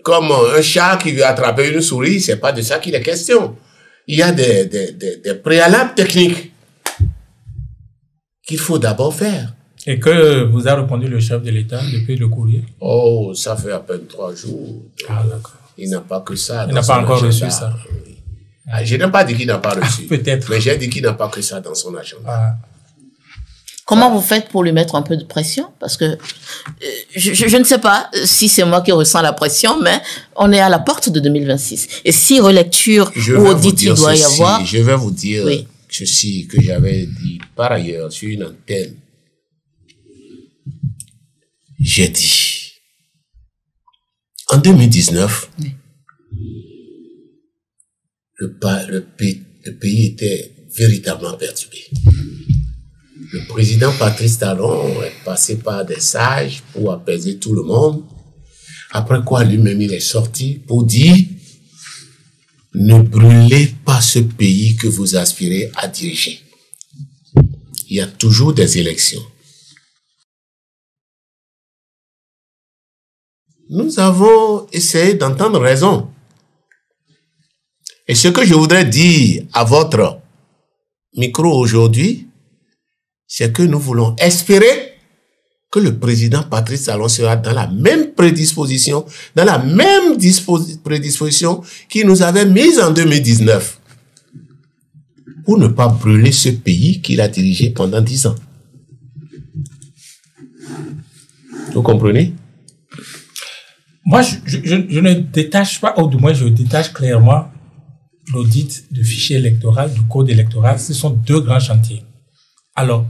C: comme un chat qui veut attraper une souris. C'est pas de ça qu'il est question. Il y a des préalables techniques qu'il faut d'abord faire.
B: Et que vous a répondu le chef de l'État depuis le courrier?
C: Oh, ça fait à peine 3 jours.
B: Ah, d'accord.
C: Il n'a pas que ça.
B: Il n'a pas encore reçu ça.
C: Oui. Je n'ai pas dit qu'il n'a pas reçu.
B: Peut-être.
C: Mais j'ai dit qu'il n'a pas que ça dans son agenda.
B: Ah.
A: Comment vous faites pour lui mettre un peu de pression? Parce que je ne sais pas si c'est moi qui ressens la pression, mais on est à la porte de 2026. Et si relecture ou audit il doit y avoir...
C: Je vais vous dire ceci que j'avais dit par ailleurs sur une antenne. J'ai dit, en 2019, le pays était véritablement perturbé. Le président Patrice Talon est passé par des sages pour apaiser tout le monde. Après quoi, lui-même, il est sorti pour dire « Ne brûlez pas ce pays que vous aspirez à diriger. » Il y a toujours des élections. Nous avons essayé d'entendre raison. Et ce que je voudrais dire à votre micro aujourd'hui, c'est que nous voulons espérer que le président Patrice Talon sera dans la même prédisposition, qu'il nous avait mise en 2019 pour ne pas brûler ce pays qu'il a dirigé pendant 10 ans. Vous comprenez?
B: Moi, je ne détache pas, ou du moins je détache clairement l'audit du fichier électoral, du code électoral. Ce sont 2 grands chantiers. Alors,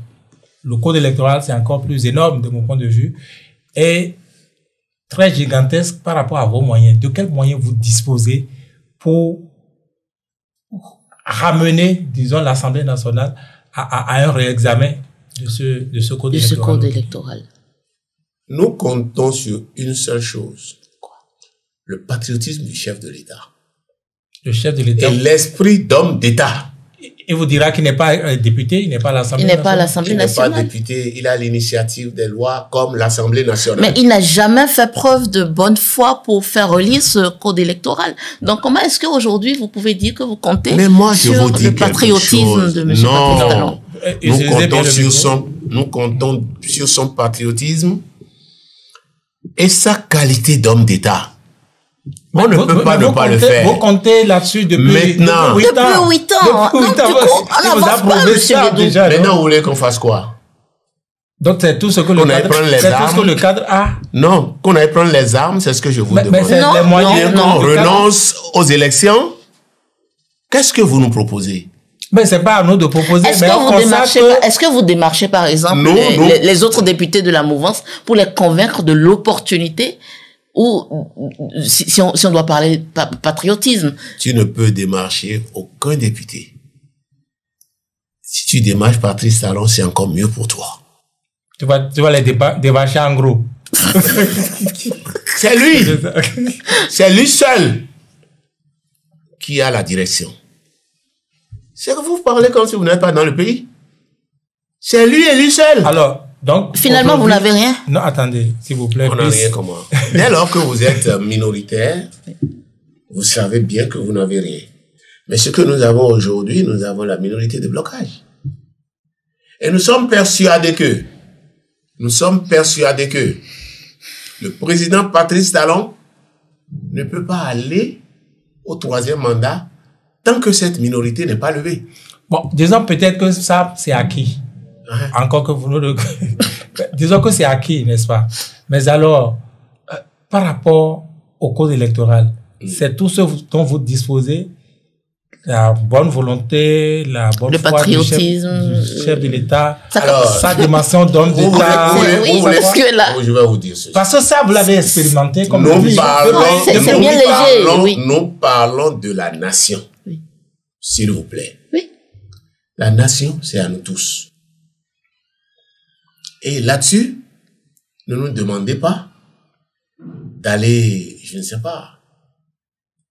B: le code électoral, c'est encore plus énorme de mon point de vue et très gigantesque par rapport à vos moyens. De quels moyens vous disposez pour ramener, disons, l'Assemblée nationale à un réexamen de ce code électoral?
C: Nous comptons sur une seule chose. Le patriotisme du chef de l'État.
B: Le chef de l'État.
C: Et l'esprit d'homme d'État.
B: Il vous dira qu'il n'est pas député, il n'est pas à l'Assemblée nationale.
A: Il n'est pas à l'Assemblée nationale.
C: Il n'est pas député, il a l'initiative des lois comme l'Assemblée nationale.
A: Mais il n'a jamais fait preuve de bonne foi pour faire relire ce code électoral. Donc comment est-ce qu'aujourd'hui vous pouvez dire que vous comptez sur le patriotisme de M. Patrice Talon?
C: Nous comptons sur son patriotisme et sa qualité d'homme d'État. On ne peut pas ne pas le faire.
B: Vous comptez là-dessus depuis 8 ans.
A: Depuis 8 ans.
B: Depuis 8 ans.
A: On n'avance pas, monsieur Guédou.
B: Déjà,
C: maintenant, vous voulez qu'on fasse quoi?
B: Donc, c'est tout ce que le cadre a.
C: Non, qu'on aille prendre les armes, c'est ce que je vous demande.
B: Mais c'est les moyens.
C: Qu'on renonce aux élections. Qu'est-ce que vous nous proposez?
B: Mais c'est pas à nous de proposer.
A: Est-ce que vous démarchez, par exemple, les autres députés de la mouvance pour les convaincre de l'opportunité ou, si on doit parler patriotisme?
C: Tu ne peux démarcher aucun député. Si tu démarches Patrice Talon, c'est encore mieux pour toi.
B: Tu vas les démarcher en gros.
C: C'est lui. C'est lui seul qui a la direction. C'est que vous parlez comme si vous n'êtes pas dans le pays. C'est lui et lui seul.
B: Alors, donc...
A: Finalement, vous n'avez rien?
B: Non, attendez, s'il vous plaît.
C: On n'a rien comment. Dès lors que vous êtes minoritaire, vous savez bien que vous n'avez rien. Mais ce que nous avons aujourd'hui, nous avons la minorité de blocage. Et nous sommes persuadés que le président Patrice Talon ne peut pas aller au 3e mandat tant que cette minorité n'est pas levée.
B: Bon, disons peut-être que ça, c'est acquis. Encore que vous nous... Disons que c'est acquis, n'est-ce pas? Mais alors, par rapport au code électoral, c'est tout ce dont vous disposez, la bonne volonté, la bonne
A: le
B: foi
A: patriotisme,
B: du chef de l'État,
C: alors,
B: sa dimension d'homme d'État.
C: Je vais vous dire ceci.
B: Parce que ça, vous l'avez expérimenté comme
C: nous parlons de la nation.
A: Oui.
C: S'il vous plaît.
A: Oui.
C: La nation, c'est à nous tous. Et là-dessus, ne nous demandez pas d'aller, je ne sais pas,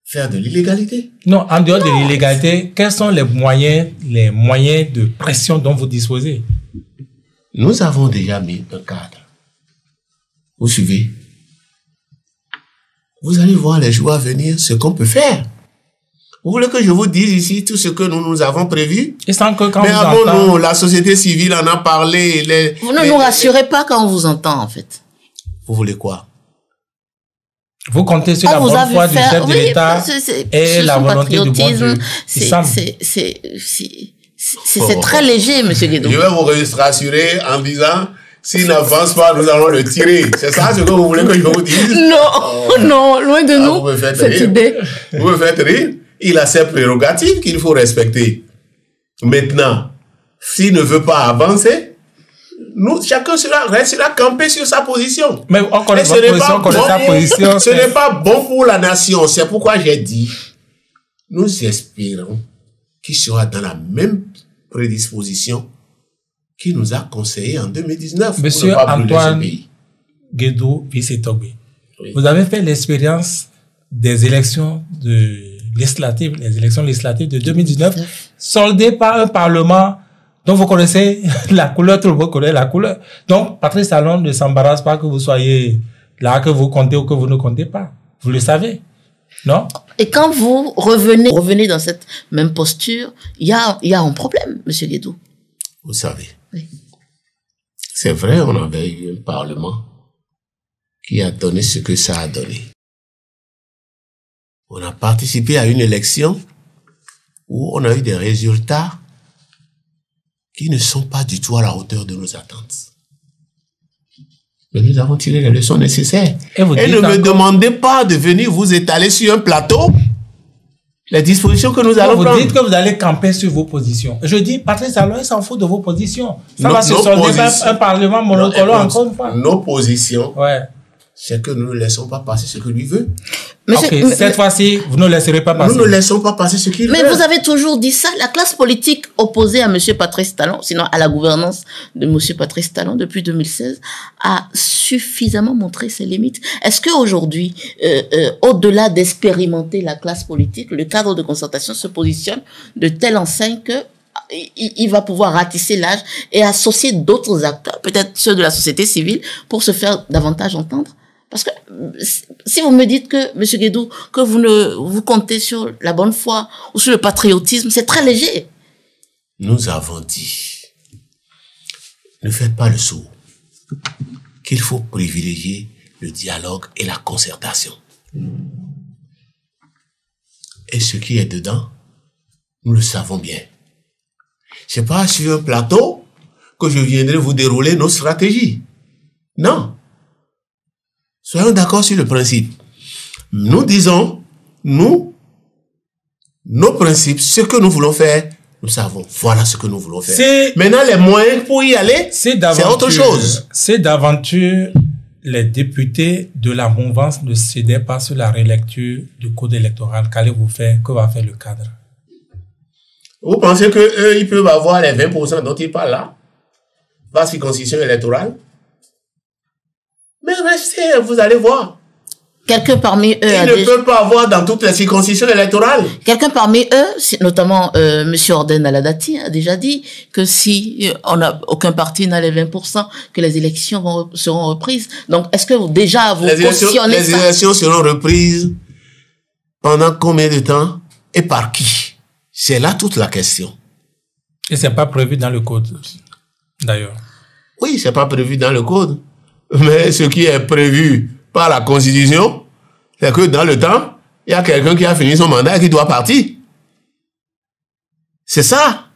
C: faire de l'illégalité.
B: Non, en dehors de l'illégalité, quels sont les moyens de pression dont vous disposez?
C: Nous avons déjà mis un cadre. Vous suivez? Vous allez voir les jours à venir ce qu'on peut faire. Vous voulez que je vous dise ici tout ce que nous avons prévu?
B: Et sans que quand
C: mais
B: vous
C: avant,
B: entend...
C: nous, la société civile en a parlé.
A: Vous ne nous rassurez pas quand on vous entend, en fait.
C: Vous voulez quoi?
B: Vous comptez sur la bonne foi du chef de l'État et la volonté du bon Dieu.
A: C'est très léger, monsieur Guédou.
C: Je vais vous rassurer en disant, s'il n'avance pas, nous allons le tirer. C'est ça ce que vous voulez que je vous dise?
A: Non, non, loin de nous, cette idée.
C: Vous me faites rire. Il a ses prérogatives qu'il faut respecter. Maintenant, s'il ne veut pas avancer, chacun restera campé sur sa position.
B: Mais on connaît votre position, on connaît sa position.
C: Ce n'est pas bon pour la nation. C'est pourquoi j'ai dit, nous espérons qu'il sera dans la même prédisposition qu'il nous a conseillé en 2019.
B: Monsieur Antoine Guédou Bissé-Togbé, vous avez fait l'expérience des élections législatives de 2019, soldées par un parlement dont vous connaissez la couleur, tout le monde connaît la couleur. Donc, Patrice Talon ne s'embarrasse pas que vous soyez là, que vous comptez ou que vous ne comptez pas. Vous le savez, non?
A: Et quand vous revenez dans cette même posture, il y a un problème, monsieur Guédou.
C: Vous savez,
A: oui.
C: C'est vrai, on avait eu un parlement qui a donné ce que ça a donné. On a participé à une élection où on a eu des résultats qui ne sont pas du tout à la hauteur de nos attentes. Mais nous avons tiré les leçons nécessaires. Et ne me demandez pas de venir vous étaler sur un plateau les dispositions que nous allons prendre.
B: Vous dites que vous allez camper sur vos positions. Je dis, Patrice Talon s'en fout de vos positions. Ça va se solder par un parlement monocolore encore une fois.
C: Nos positions, c'est que nous ne laissons pas passer ce que lui veut.
B: Cette fois-ci, vous ne laisserez pas passer.
C: Nous ne laissons pas passer ce qu'il veut.
A: Mais vous avez toujours dit ça. La classe politique opposée à M. Patrice Talon, sinon à la gouvernance de M. Patrice Talon depuis 2016, a suffisamment montré ses limites. Est-ce qu'aujourd'hui, au-delà d'expérimenter la classe politique, le cadre de concertation se positionne de telle enseigne que il va pouvoir ratisser l'âge et associer d'autres acteurs, peut-être ceux de la société civile, pour se faire davantage entendre? Parce que si vous me dites que, M. Guédou, que vous comptez sur la bonne foi ou sur le patriotisme, c'est très léger.
C: Nous avons dit ne faites pas le sourd. Qu'il faut privilégier le dialogue et la concertation. Et ce qui est dedans, nous le savons bien. C'est pas sur un plateau que je viendrai vous dérouler nos stratégies. Non. Soyons d'accord sur le principe. Nous disons, nos principes, ce que nous voulons faire, nous savons. Voilà ce que nous voulons faire. Maintenant, les moyens pour y aller, c'est autre chose.
B: C'est d'aventure les députés de la mouvance ne cédaient pas sur la relecture du code électoral. Qu'allez-vous faire? Que va faire le cadre?
C: Vous pensez qu'eux, ils peuvent avoir les 20% dont ils parlent là? Par circonscription électorale? Mais restez, vous allez voir.
A: Quelqu'un parmi eux
C: ils ne peuvent pas avoir dans toutes les circonscriptions électorales.
A: Quelqu'un parmi eux, notamment Monsieur Orden Aladati, a déjà dit que si aucun parti n'a les 20%, que les élections seront reprises. Donc, est-ce que déjà vous cautionnez
C: les élections seront reprises pendant combien de temps et par qui? C'est là toute la question.
B: Et c'est pas prévu dans le code, d'ailleurs.
C: Oui, c'est pas prévu dans le code. Mais ce qui est prévu par la Constitution, c'est que dans le temps, il y a quelqu'un qui a fini son mandat et qui doit partir. C'est ça.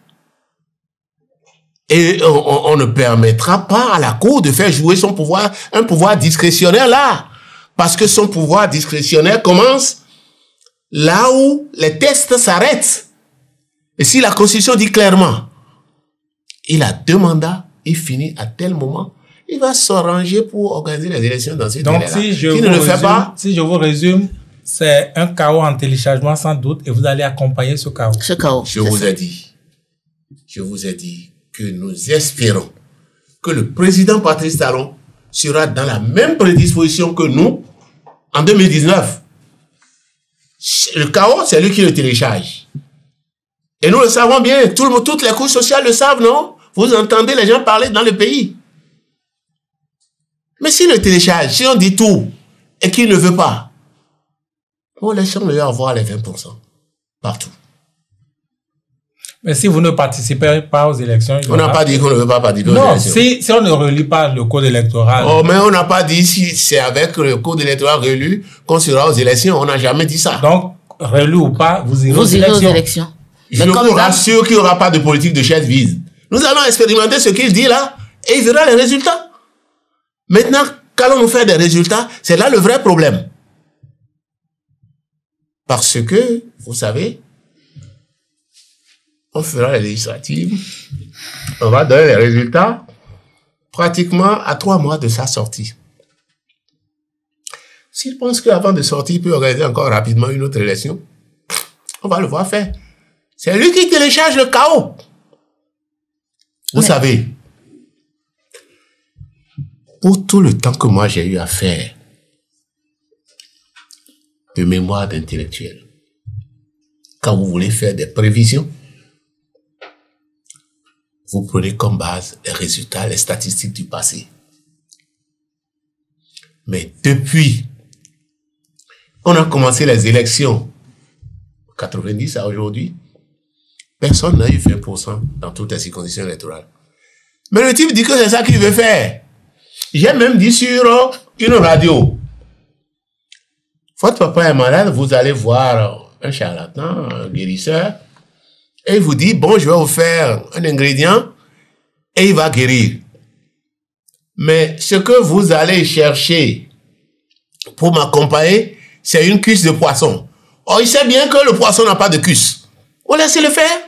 C: Et on ne permettra pas à la Cour de faire jouer son pouvoir, un pouvoir discrétionnaire là. Parce que son pouvoir discrétionnaire commence là où les tests s'arrêtent. Et si la Constitution dit clairement, il a 2 mandats, il finit à tel moment, il va s'arranger pour organiser les élections dans ces délais-là.
B: Donc, si je vous résume, c'est un chaos en téléchargement sans doute et vous allez accompagner ce chaos.
C: Je vous ai dit que nous espérons que le président Patrice Talon sera dans la même prédisposition que nous en 2019. Le chaos, c'est lui qui le télécharge. Et nous le savons bien, toutes les couches sociales le savent, non? Vous entendez les gens parler dans le pays. Mais s'il le télécharge, si on dit tout et qu'il ne veut pas, bon, laissons-le avoir les 20% partout.
B: Mais si vous ne participez pas aux élections...
C: On n'a pas dit qu'on ne veut pas participer aux élections.
B: Non, si on ne relit pas le code électoral...
C: Oh, mais on n'a pas dit si c'est avec le code électoral relu qu'on sera aux élections. On n'a jamais dit ça.
B: Donc, relu ou pas, vous irez aux élections.
C: Je vous rassure qu'il n'y aura pas de politique de chaise vide. Nous allons expérimenter ce qu'il dit là et il verra les résultats. Maintenant, qu'allons-nous faire des résultats? C'est là le vrai problème. Parce que, vous savez, on fera les législatives, on va donner les résultats pratiquement à 3 mois de sa sortie. S'il pense qu'avant de sortir, il peut organiser encore rapidement une autre élection, on va le voir faire. C'est lui qui télécharge le chaos. Vous savez, pour tout le temps que moi j'ai eu à faire de mémoire d'intellectuel, quand vous voulez faire des prévisions, vous prenez comme base les résultats, les statistiques du passé. Mais depuis, on a commencé les élections, 90 à aujourd'hui, personne n'a eu 20% dans toutes les circonscriptions électorales. Mais le type dit que c'est ça qu'il veut faire. J'ai même dit sur une radio, votre papa est malade, vous allez voir un charlatan, un guérisseur, et il vous dit, bon, je vais vous faire un ingrédient, et il va guérir. Mais ce que vous allez chercher pour m'accompagner, c'est une cuisse de poisson. Or, il sait bien que le poisson n'a pas de cuisse. On laisse le faire.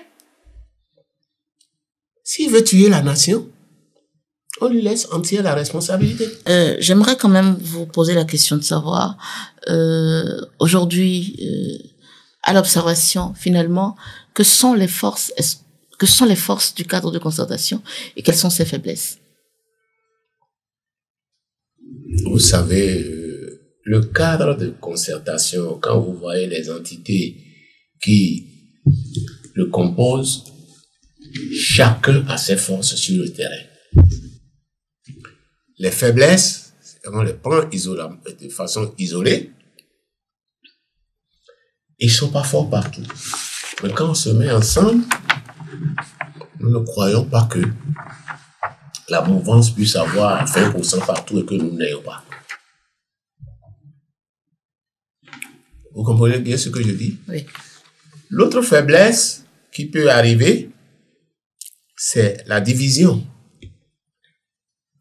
C: S'il veut tuer la nation, on lui laisse entière la responsabilité.
A: J'aimerais quand même vous poser la question de savoir, aujourd'hui, à l'observation, finalement, que sont les forces du cadre de concertation et quelles sont ses faiblesses?
C: Vous savez, le cadre de concertation, quand vous voyez les entités qui le composent, chacun a ses forces sur le terrain. Les faiblesses, on les prend de façon isolée. Ils ne sont pas forts partout. Mais quand on se met ensemble, nous ne croyons pas que la mouvance puisse avoir 20% partout et que nous n'ayons pas. Vous comprenez bien ce que je dis?
A: Oui.
C: L'autre faiblesse qui peut arriver, c'est la division.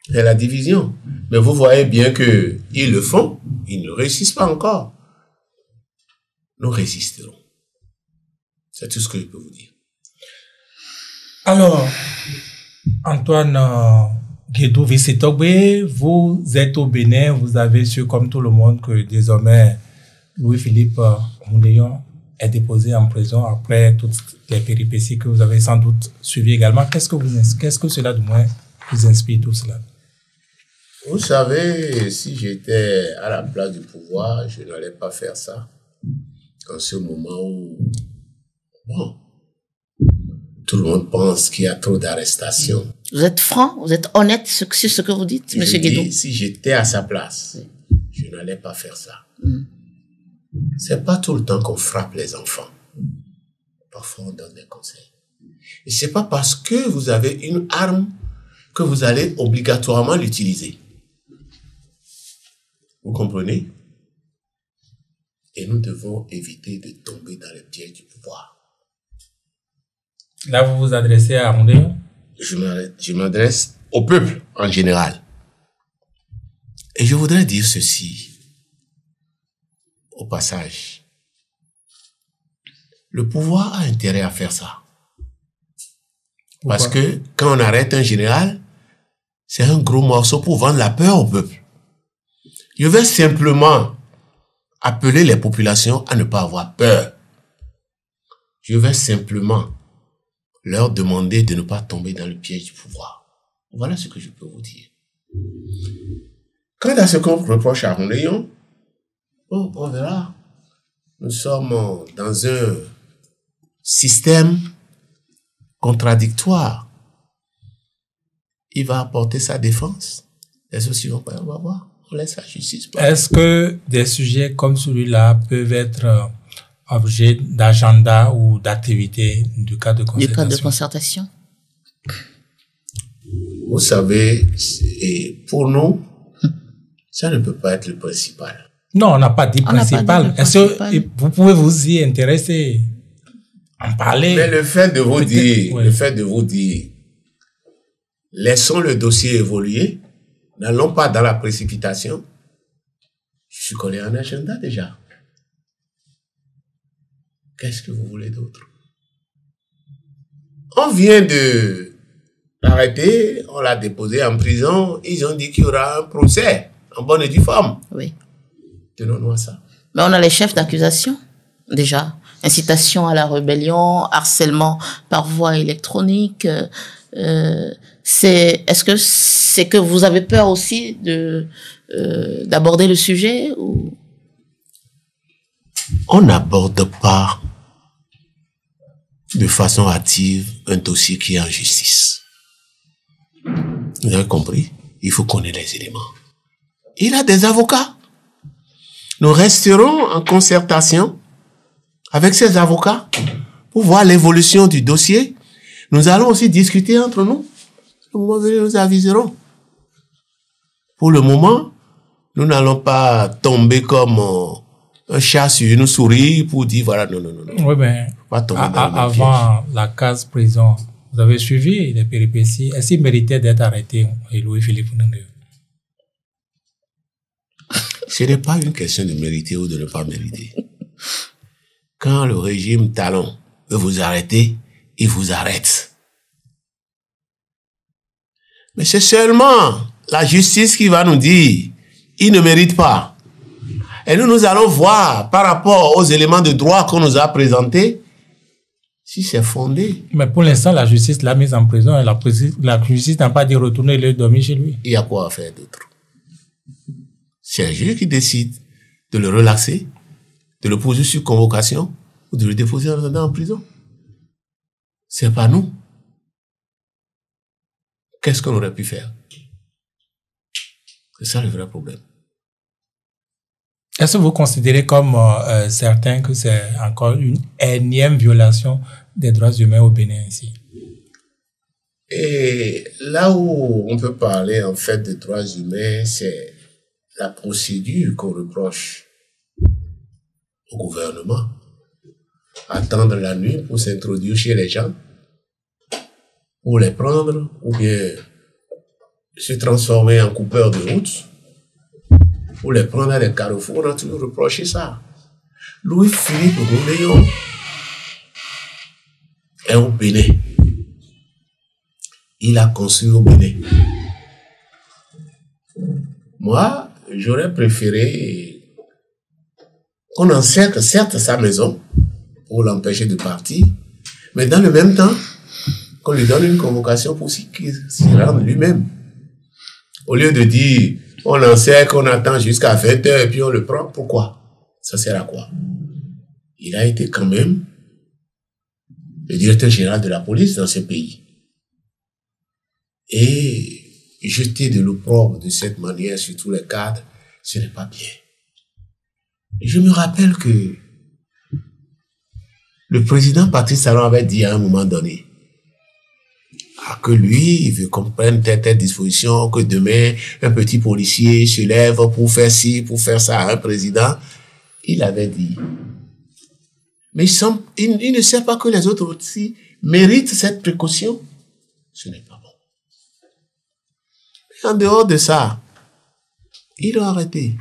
C: C'est la division. Mais vous voyez bien qu'ils le font, ils ne réussissent pas encore. Nous résisterons. C'est tout ce que je peux vous dire.
B: Alors, Antoine Guédou Visitogbe, vous êtes au Bénin, vous avez su comme tout le monde que désormais Louis-Philippe Oundéyon est déposé en prison après toutes les péripéties que vous avez sans doute suivies également. Qu'est-ce que cela du moins vous inspire tout cela?
C: Vous savez, si j'étais à la place du pouvoir, je n'allais pas faire ça. En ce moment où, bon, tout le monde pense qu'il y a trop d'arrestations.
A: Vous êtes franc, vous êtes honnête sur ce que vous dites, M. Guédou?
C: Si j'étais à sa place, je n'allais pas faire ça. C'est pas tout le temps qu'on frappe les enfants. Parfois, on donne des conseils. Et c'est pas parce que vous avez une arme que vous allez obligatoirement l'utiliser. Vous comprenez? Et nous devons éviter de tomber dans les pièges du pouvoir.
B: Là, vous vous adressez à Oundéyon?
C: Je m'adresse au peuple en général. Et je voudrais dire ceci au passage. Le pouvoir a intérêt à faire ça.
B: Pourquoi?
C: Parce que quand on arrête un général, c'est un gros morceau pour vendre la peur au peuple. Je vais simplement appeler les populations à ne pas avoir peur. Je vais simplement leur demander de ne pas tomber dans le piège du pouvoir. Voilà ce que je peux vous dire. Quant à ce qu'on reproche à Oundéyon, bon, on verra. Nous sommes dans un système contradictoire. Il va apporter sa défense. Les autres vont pas, on va voir. On laisse la justice.
B: Est-ce que des sujets comme celui-là peuvent être objet d'agenda ou d'activité du cadre de concertation?
A: Du cadre de concertation.
C: Vous savez, et pour nous, ça ne peut pas être le principal.
B: Non, on n'a pas dit principal. Est-ce que vous pouvez vous y intéresser, en parler?
C: Mais le fait de vous dire, oui. Le fait de vous dire, laissons le dossier évoluer, n'allons pas dans la précipitation. Je suis collé en agenda déjà. Qu'est-ce que vous voulez d'autre? On vient de l'arrêter, on l'a déposé en prison, ils ont dit qu'il y aura un procès en bonne et due forme.
A: Oui.
C: Tenons-nous à ça.
A: Mais on a les chefs d'accusation, déjà. Incitation à la rébellion, harcèlement par voie électronique. Est-ce que c'est que vous avez peur aussi d'aborder le sujet ou...
C: On n'aborde pas de façon hâtive un dossier qui est en justice. Vous avez compris? Il faut connaître les éléments. Il a des avocats. Nous resterons en concertation avec ces avocats pour voir l'évolution du dossier. Nous allons aussi discuter entre nous. Au moment venu, nous aviserons. Pour le moment, nous n'allons pas tomber comme un chat sur une souris pour dire voilà, non.
B: Oui, mais
C: pas tomber dans
B: avant la case prison, vous avez suivi les péripéties. Est-ce qu'il méritait d'être arrêté, Louis-Philippe Oundéyon?
C: Ce n'est pas une question de mériter ou de ne pas mériter. Quand le régime Talon veut vous arrêter, il vous arrête. Mais c'est seulement la justice qui va nous dire il ne mérite pas. Et nous allons voir par rapport aux éléments de droit qu'on nous a présentés si c'est fondé.
B: Mais pour l'instant, la justice l'a mise en prison et la justice n'a pas dit retourner le dormir chez lui.
C: Il y a quoi à faire d'autre? C'est un juge qui décide de le relaxer, de le poser sur convocation ou de le déposer en prison. C'est pas nous. Qu'est-ce qu'on aurait pu faire? C'est ça le vrai problème.
B: Est-ce que vous considérez comme certains que c'est encore une énième violation des droits humains au Bénin ici?
C: Et là où on peut parler en fait de droits humains, c'est la procédure qu'on reproche au gouvernement. Attendre la nuit pour s'introduire chez les gens, pour les prendre, ou bien se transformer en coupeur de route, pour les prendre à des carrefours. On a toujours reproché ça. Louis-Philippe Rouléon est au Bénin. Il a construit au Bénin. Moi, j'aurais préféré qu'on encercle certes sa maison pour l'empêcher de partir, mais dans le même temps, qu'on lui donne une convocation pour qu'il s'y rende lui-même. Au lieu de dire, on l'encercle, on attend jusqu'à 20h et puis on le prend, pourquoi? Ça sert à quoi? Il a été quand même le directeur général de la police dans ce pays. Et jeter de l'opprobre de cette manière sur tous les cadres, ce n'est pas bien. Et je me rappelle que le président Patrice Talon avait dit à un moment donné que lui, il veut qu'on prenne telle disposition, que demain, un petit policier se lève pour faire ci, pour faire ça à un président. Il avait dit. Mais il ne sait pas que les autres aussi méritent cette précaution. Ce n'est pas bon. Et en dehors de ça, ils l'ont arrêté.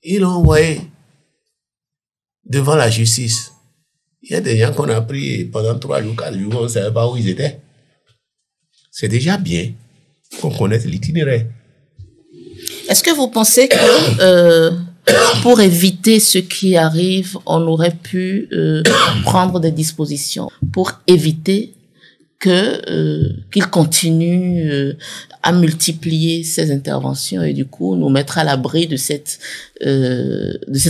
C: Ils l'ont envoyé devant la justice. Il y a des gens qu'on a pris pendant 3 jours, 4 jours, on ne savait pas où ils étaient. C'est déjà bien qu'on connaisse l'itinéraire.
A: Est-ce que vous pensez que pour éviter ce qui arrive, on aurait pu prendre des dispositions pour éviter qu'il continue à multiplier ses interventions et du coup nous mettre à l'abri de cette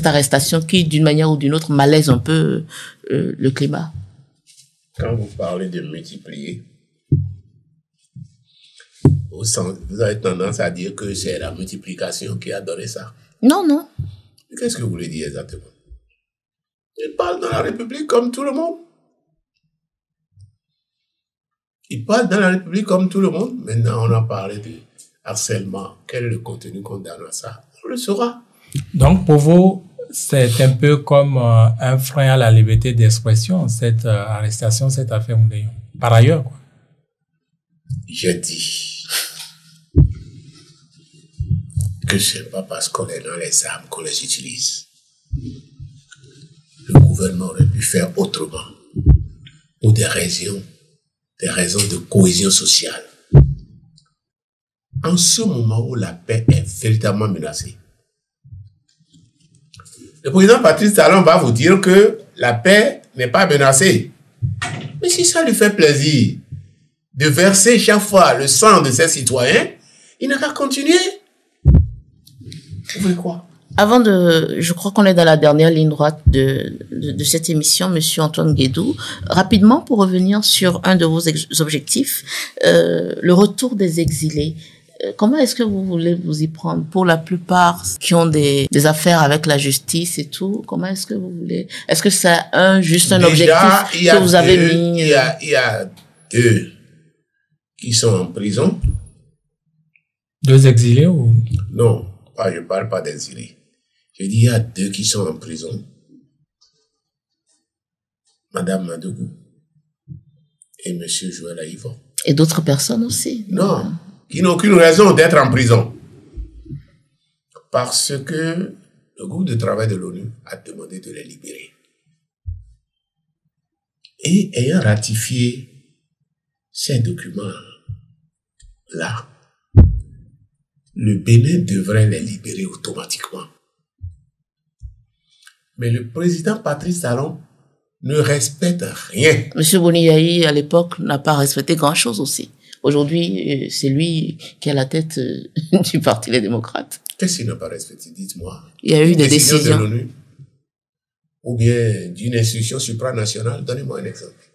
A: arrestation qui, d'une manière ou d'une autre, malaise un peu le climat?
C: Quand vous parlez de multiplier, vous avez tendance à dire que c'est la multiplication qui a donné ça.
A: Non, non.
C: Qu'est-ce que vous voulez dire exactement? Il parle dans la République comme tout le monde. Il parle dans la République comme tout le monde. Maintenant, on a parlé de harcèlement. Quel est le contenu qu'on donne à ça? On le saura.
B: Donc, pour vous, c'est un peu comme un frein à la liberté d'expression, cette arrestation, cette affaire Rouléon. Par ailleurs, quoi.
C: J'ai dit que ce n'est pas parce qu'on est dans les armes qu'on les utilise. Le gouvernement aurait pu faire autrement pour des raisons de cohésion sociale. En ce moment où la paix est véritablement menacée, le président Patrice Talon va vous dire que la paix n'est pas menacée. Mais si ça lui fait plaisir de verser chaque fois le sang de ses citoyens, il n'a qu'à continuer. Vous voulez quoi?
A: Je crois qu'on est dans la dernière ligne droite de cette émission, Monsieur Antoine Guédou. Rapidement, pour revenir sur un de vos objectifs, le retour des exilés. Comment est-ce que vous voulez vous y prendre? Pour la plupart qui ont des affaires avec la justice et tout, comment est-ce que vous voulez? Est-ce que c'est juste un objectif que vous avez mis?
C: Il y a 2 qui sont en prison.
B: 2 exilés ou?
C: Non, je ne parle pas d'exilés. Je dis il y a 2 qui sont en prison. Madame Madougou et Monsieur Joël Aïvon.
A: Et d'autres personnes aussi?
C: Non, qui n'ont aucune raison d'être en prison. Parce que le groupe de travail de l'ONU a demandé de les libérer. Et ayant ratifié ces documents-là, le Bénin devrait les libérer automatiquement. Mais le président Patrice Talon ne respecte rien.
A: Monsieur Boniaï, à l'époque, n'a pas respecté grand-chose aussi. Aujourd'hui, c'est lui qui est à la tête du Parti Les Démocrates.
C: Qu'est-ce qu'il n'a pas respecté? Dites-moi.
A: Il y a eu des décisions.
C: De l'ONU, ou bien d'une institution supranationale. Donnez-moi un exemple.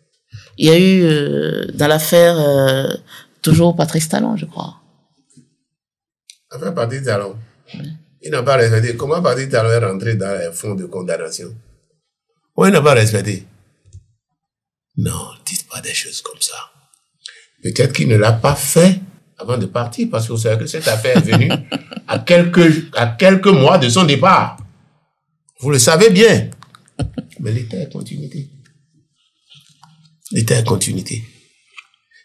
A: Il y a eu, dans l'affaire, toujours Patrice Talon, je crois.
C: Enfin, Patrice Talon. Il n'a pas respecté. Comment Patrice Talon est rentré dans les fonds de condamnation? Oui, il n'a pas respecté. Non, dites pas des choses comme ça. Peut-être qu'il ne l'a pas fait avant de partir, parce que vous savez que cette affaire est venue à quelques mois de son départ. Vous le savez bien. Mais l'État est continuité. L'État est continuité.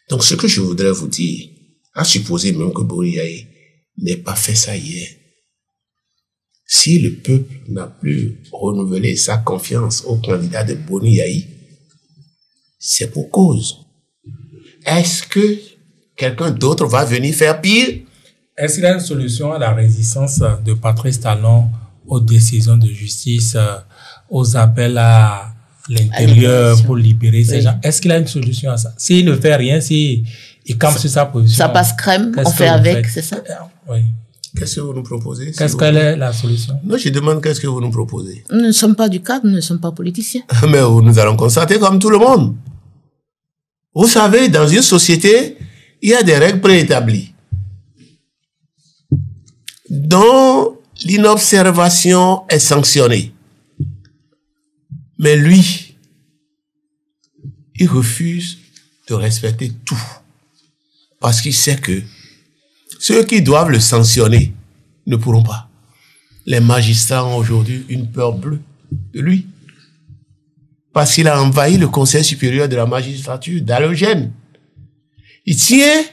C: Donc, ce que je voudrais vous dire, à supposer même que Boni Yayi n'ait pas fait ça hier, si le peuple n'a plus renouvelé sa confiance au candidat de Boni Yayi, c'est pour cause. Est-ce que quelqu'un d'autre va venir faire pire?
B: Est-ce qu'il y a une solution à la résistance de Patrice Talon aux décisions de justice, aux appels à l'intérieur pour libérer ces gens? Est-ce qu'il a une solution à ça? S'il ne fait rien, s'il campe sur sa position...
A: Ça passe crème, on fait avec, c'est ça?
B: Oui.
C: Qu'est-ce que vous nous proposez?
B: Qu'est-ce qu'elle est la solution?
C: Non, je demande qu'est-ce que vous nous proposez?
A: Nous ne sommes pas du cadre, nous ne sommes pas politiciens.
C: Mais nous allons constater comme tout le monde. Vous savez, dans une société, il y a des règles préétablies, dont l'inobservation est sanctionnée. Mais lui, il refuse de respecter tout. Parce qu'il sait que ceux qui doivent le sanctionner ne pourront pas. Les magistrats ont aujourd'hui une peur bleue de lui. Parce qu'il a envahi le Conseil supérieur de la magistrature d'halogène. Il tient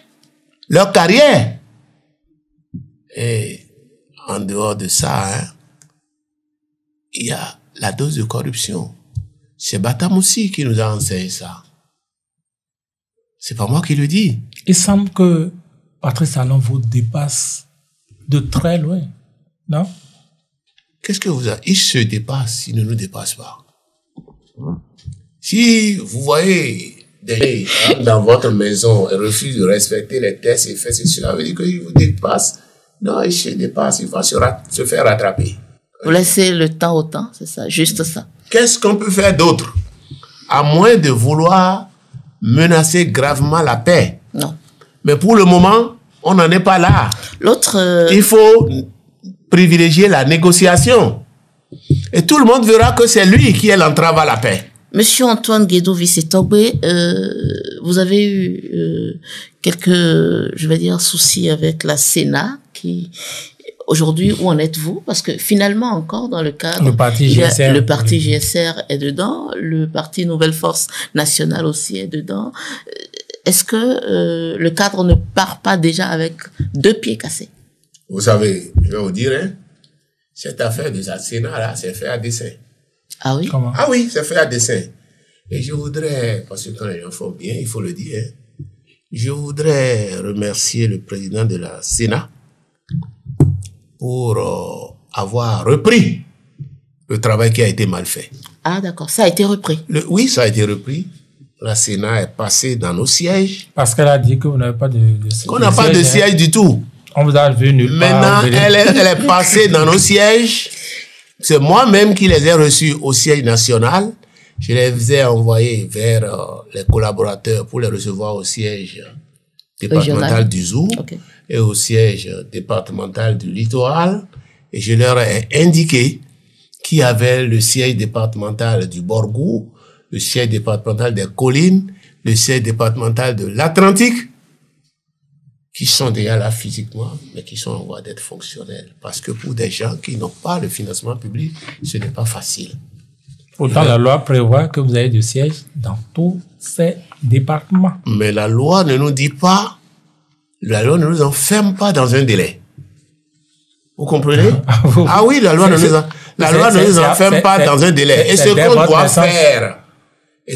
C: leur carrière. Et en dehors de ça, il y a la dose de corruption. C'est Batam aussi qui nous a enseigné ça. C'est pas moi qui le dis.
B: Il semble que Patrice Talon vous dépasse de très loin, non?
C: Qu'est-ce que vous avez? Il se dépasse, il ne nous dépasse pas. Si vous voyez des gens dans votre maison et refusent de respecter les tests et fait ceci, cela veut dire qu'il vous dépasse. Non, il se dépasse, il va se faire rattraper.
A: Vous laissez le temps au temps, c'est ça, juste ça.
C: Qu'est-ce qu'on peut faire d'autre? À moins de vouloir menacer gravement la paix.
A: Non.
C: Mais pour le moment, on n'en est pas là.
A: L'autre...
C: Il faut privilégier la négociation. Et tout le monde verra que c'est lui qui est l'entrave à la paix.
A: Monsieur Antoine Guédou Vissetogbe, vous avez eu quelques, je vais dire, soucis avec la Sénat qui... Aujourd'hui, où en êtes-vous? Parce que finalement, encore dans le cadre...
B: Le parti GSR.
A: Le parti GSR est dedans, le parti Nouvelle Force Nationale aussi est dedans. Est-ce que le cadre ne part pas déjà avec 2 pieds cassés?
C: Vous savez, je vais vous dire, hein, cette affaire de la Sénat, là, c'est fait à dessein.
A: Ah oui?
B: Comment?
C: Ah oui, c'est fait à dessein. Et je voudrais, parce que quand les gens font bien, il faut le dire, hein, je voudrais remercier le président de la Sénat pour avoir repris le travail qui a été mal fait.
A: Ah d'accord, ça a été repris.
C: Oui, ça a été repris. La Sénat est passée dans nos sièges.
B: Parce qu'elle a dit que vous n'avez pas de
C: Qu'on n'a pas de siège du tout.
B: On vous a vu nulle part.
C: Maintenant, elle est passée dans nos sièges. C'est moi-même qui les ai reçus au siège national. Je les ai envoyés vers les collaborateurs pour les recevoir au siège départemental du Zou et au siège départemental du Littoral. Et je leur ai indiqué qu'il y avait le siège départemental du Borgou, le siège départemental des Collines, le siège départemental de l'Atlantique, qui sont déjà là physiquement, mais qui sont en voie d'être fonctionnels. Parce que pour des gens qui n'ont pas le financement public, ce n'est pas facile.
B: Pourtant, la loi prévoit que vous avez des sièges dans tous ces départements.
C: Mais la loi ne nous dit pas, la loi ne nous enferme pas dans un délai. Vous comprenez? Ah oui, la loi ne nous enferme pas dans un délai. Et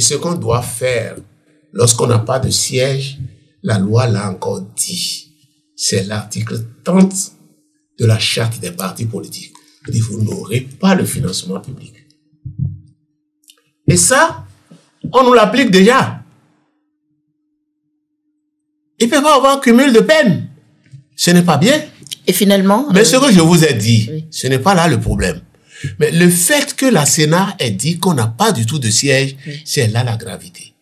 C: ce qu'on doit faire, lorsqu'on n'a pas de siège, la loi l'a encore dit. C'est l'article 30 de la charte des partis politiques. Il dit, vous n'aurez pas le financement public. Et ça, on nous l'applique déjà. Il ne peut pas avoir cumul de peine. Ce n'est pas bien.
A: Et finalement...
C: Mais ce que je vous ai dit, ce n'est pas là le problème. Mais le fait que la Sénat ait dit qu'on n'a pas du tout de siège, c'est là la gravité.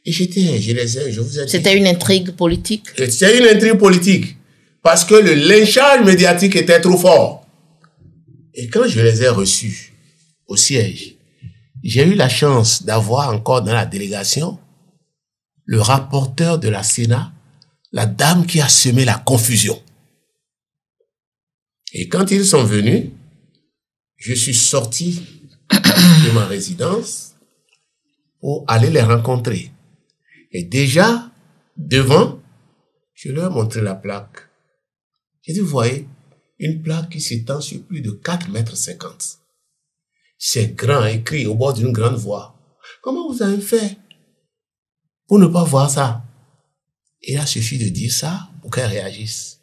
C: Et je vous ai dit...
A: C'était une intrigue politique?
C: C'était une intrigue politique. Parce que le lynchage médiatique était trop fort. Et quand je les ai reçus au siège, j'ai eu la chance d'avoir encore dans la délégation le rapporteur de la Sénat, la dame qui a semé la confusion. Et quand ils sont venus, je suis sorti de ma résidence pour aller les rencontrer. Et déjà, devant, je leur ai montré la plaque. J'ai dit, vous voyez, une plaque qui s'étend sur plus de 4,50 mètres. C'est grand, écrit au bord d'une grande voie. Comment vous avez fait pour ne pas voir ça? Et il a suffi de dire ça pour qu'elle réagisse.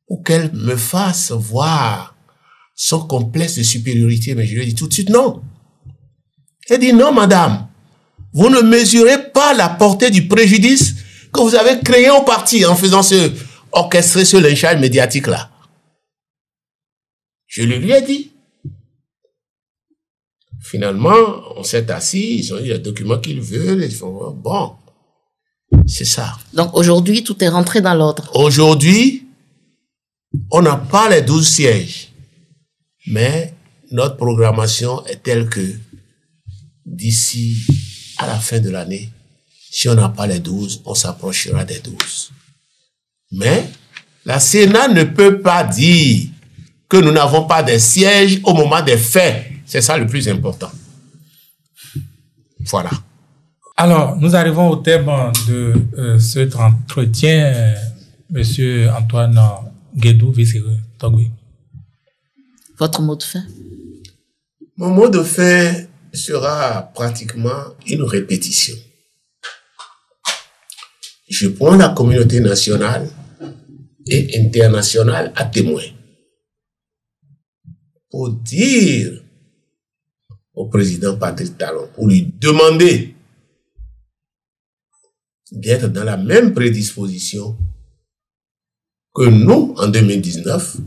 C: Pour qu'elle me fasse voir son complexe de supériorité. Mais je lui ai dit tout de suite non. Elle dit non, madame. Vous ne mesurez pas la portée du préjudice que vous avez créé au parti en faisant orchestrer ce lynchage médiatique-là. Je lui ai dit. Finalement, on s'est assis, ils ont eu les documents qu'ils veulent, ils font, bon, c'est ça.
A: Donc aujourd'hui, tout est rentré dans l'ordre.
C: Aujourd'hui, on n'a pas les 12 sièges, mais notre programmation est telle que d'ici à la fin de l'année, si on n'a pas les 12, on s'approchera des 12. Mais la Sénat ne peut pas dire que nous n'avons pas de sièges au moment des faits. C'est ça le plus important. Voilà.
B: Alors, nous arrivons au terme de cet entretien, Monsieur Antoine Guédou, vice-togui.
A: Votre mot de fin?
C: Mon mot de fin sera pratiquement une répétition. Je prends la communauté nationale et internationale à témoin pour dire au président Patrice Talon, pour lui demander d'être dans la même prédisposition que nous en 2019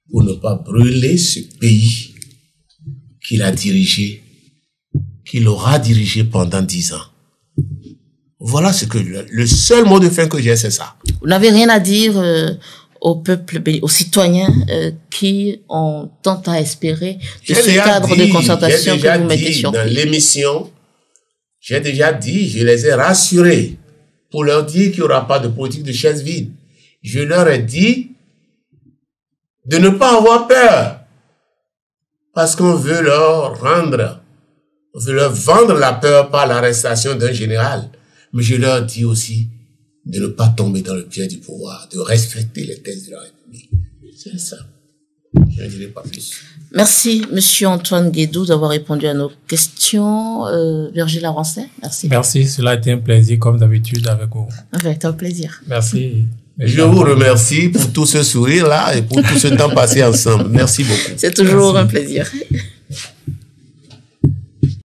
C: pour ne pas brûler ce pays qu'il a dirigé, qu'il aura dirigé pendant 10 ans. Voilà ce que le seul mot de fin que j'ai, c'est ça.
A: Vous n'avez rien à dire au peuple, aux citoyens qui ont tant à espérer de ce cadre de concertation que vous mettez sur pied.
C: Dans l'émission, j'ai déjà dit, je les ai rassurés pour leur dire qu'il n'y aura pas de politique de chaise vide. Je leur ai dit de ne pas avoir peur parce qu'on veut leur vendre la peur par l'arrestation d'un général. Mais je leur dis aussi de ne pas tomber dans le piège du pouvoir, de respecter les thèses de la République. C'est ça. Je ne dirai pas plus.
A: Merci, Monsieur Antoine Guédou, d'avoir répondu à nos questions. Virgile Arancet, merci.
B: Merci, cela a été un plaisir, comme d'habitude, avec vous.
A: Un véritable plaisir.
B: Merci.
C: Je vous remercie pour tout ce sourire-là et pour tout ce temps passé ensemble. Merci beaucoup.
A: C'est toujours un plaisir.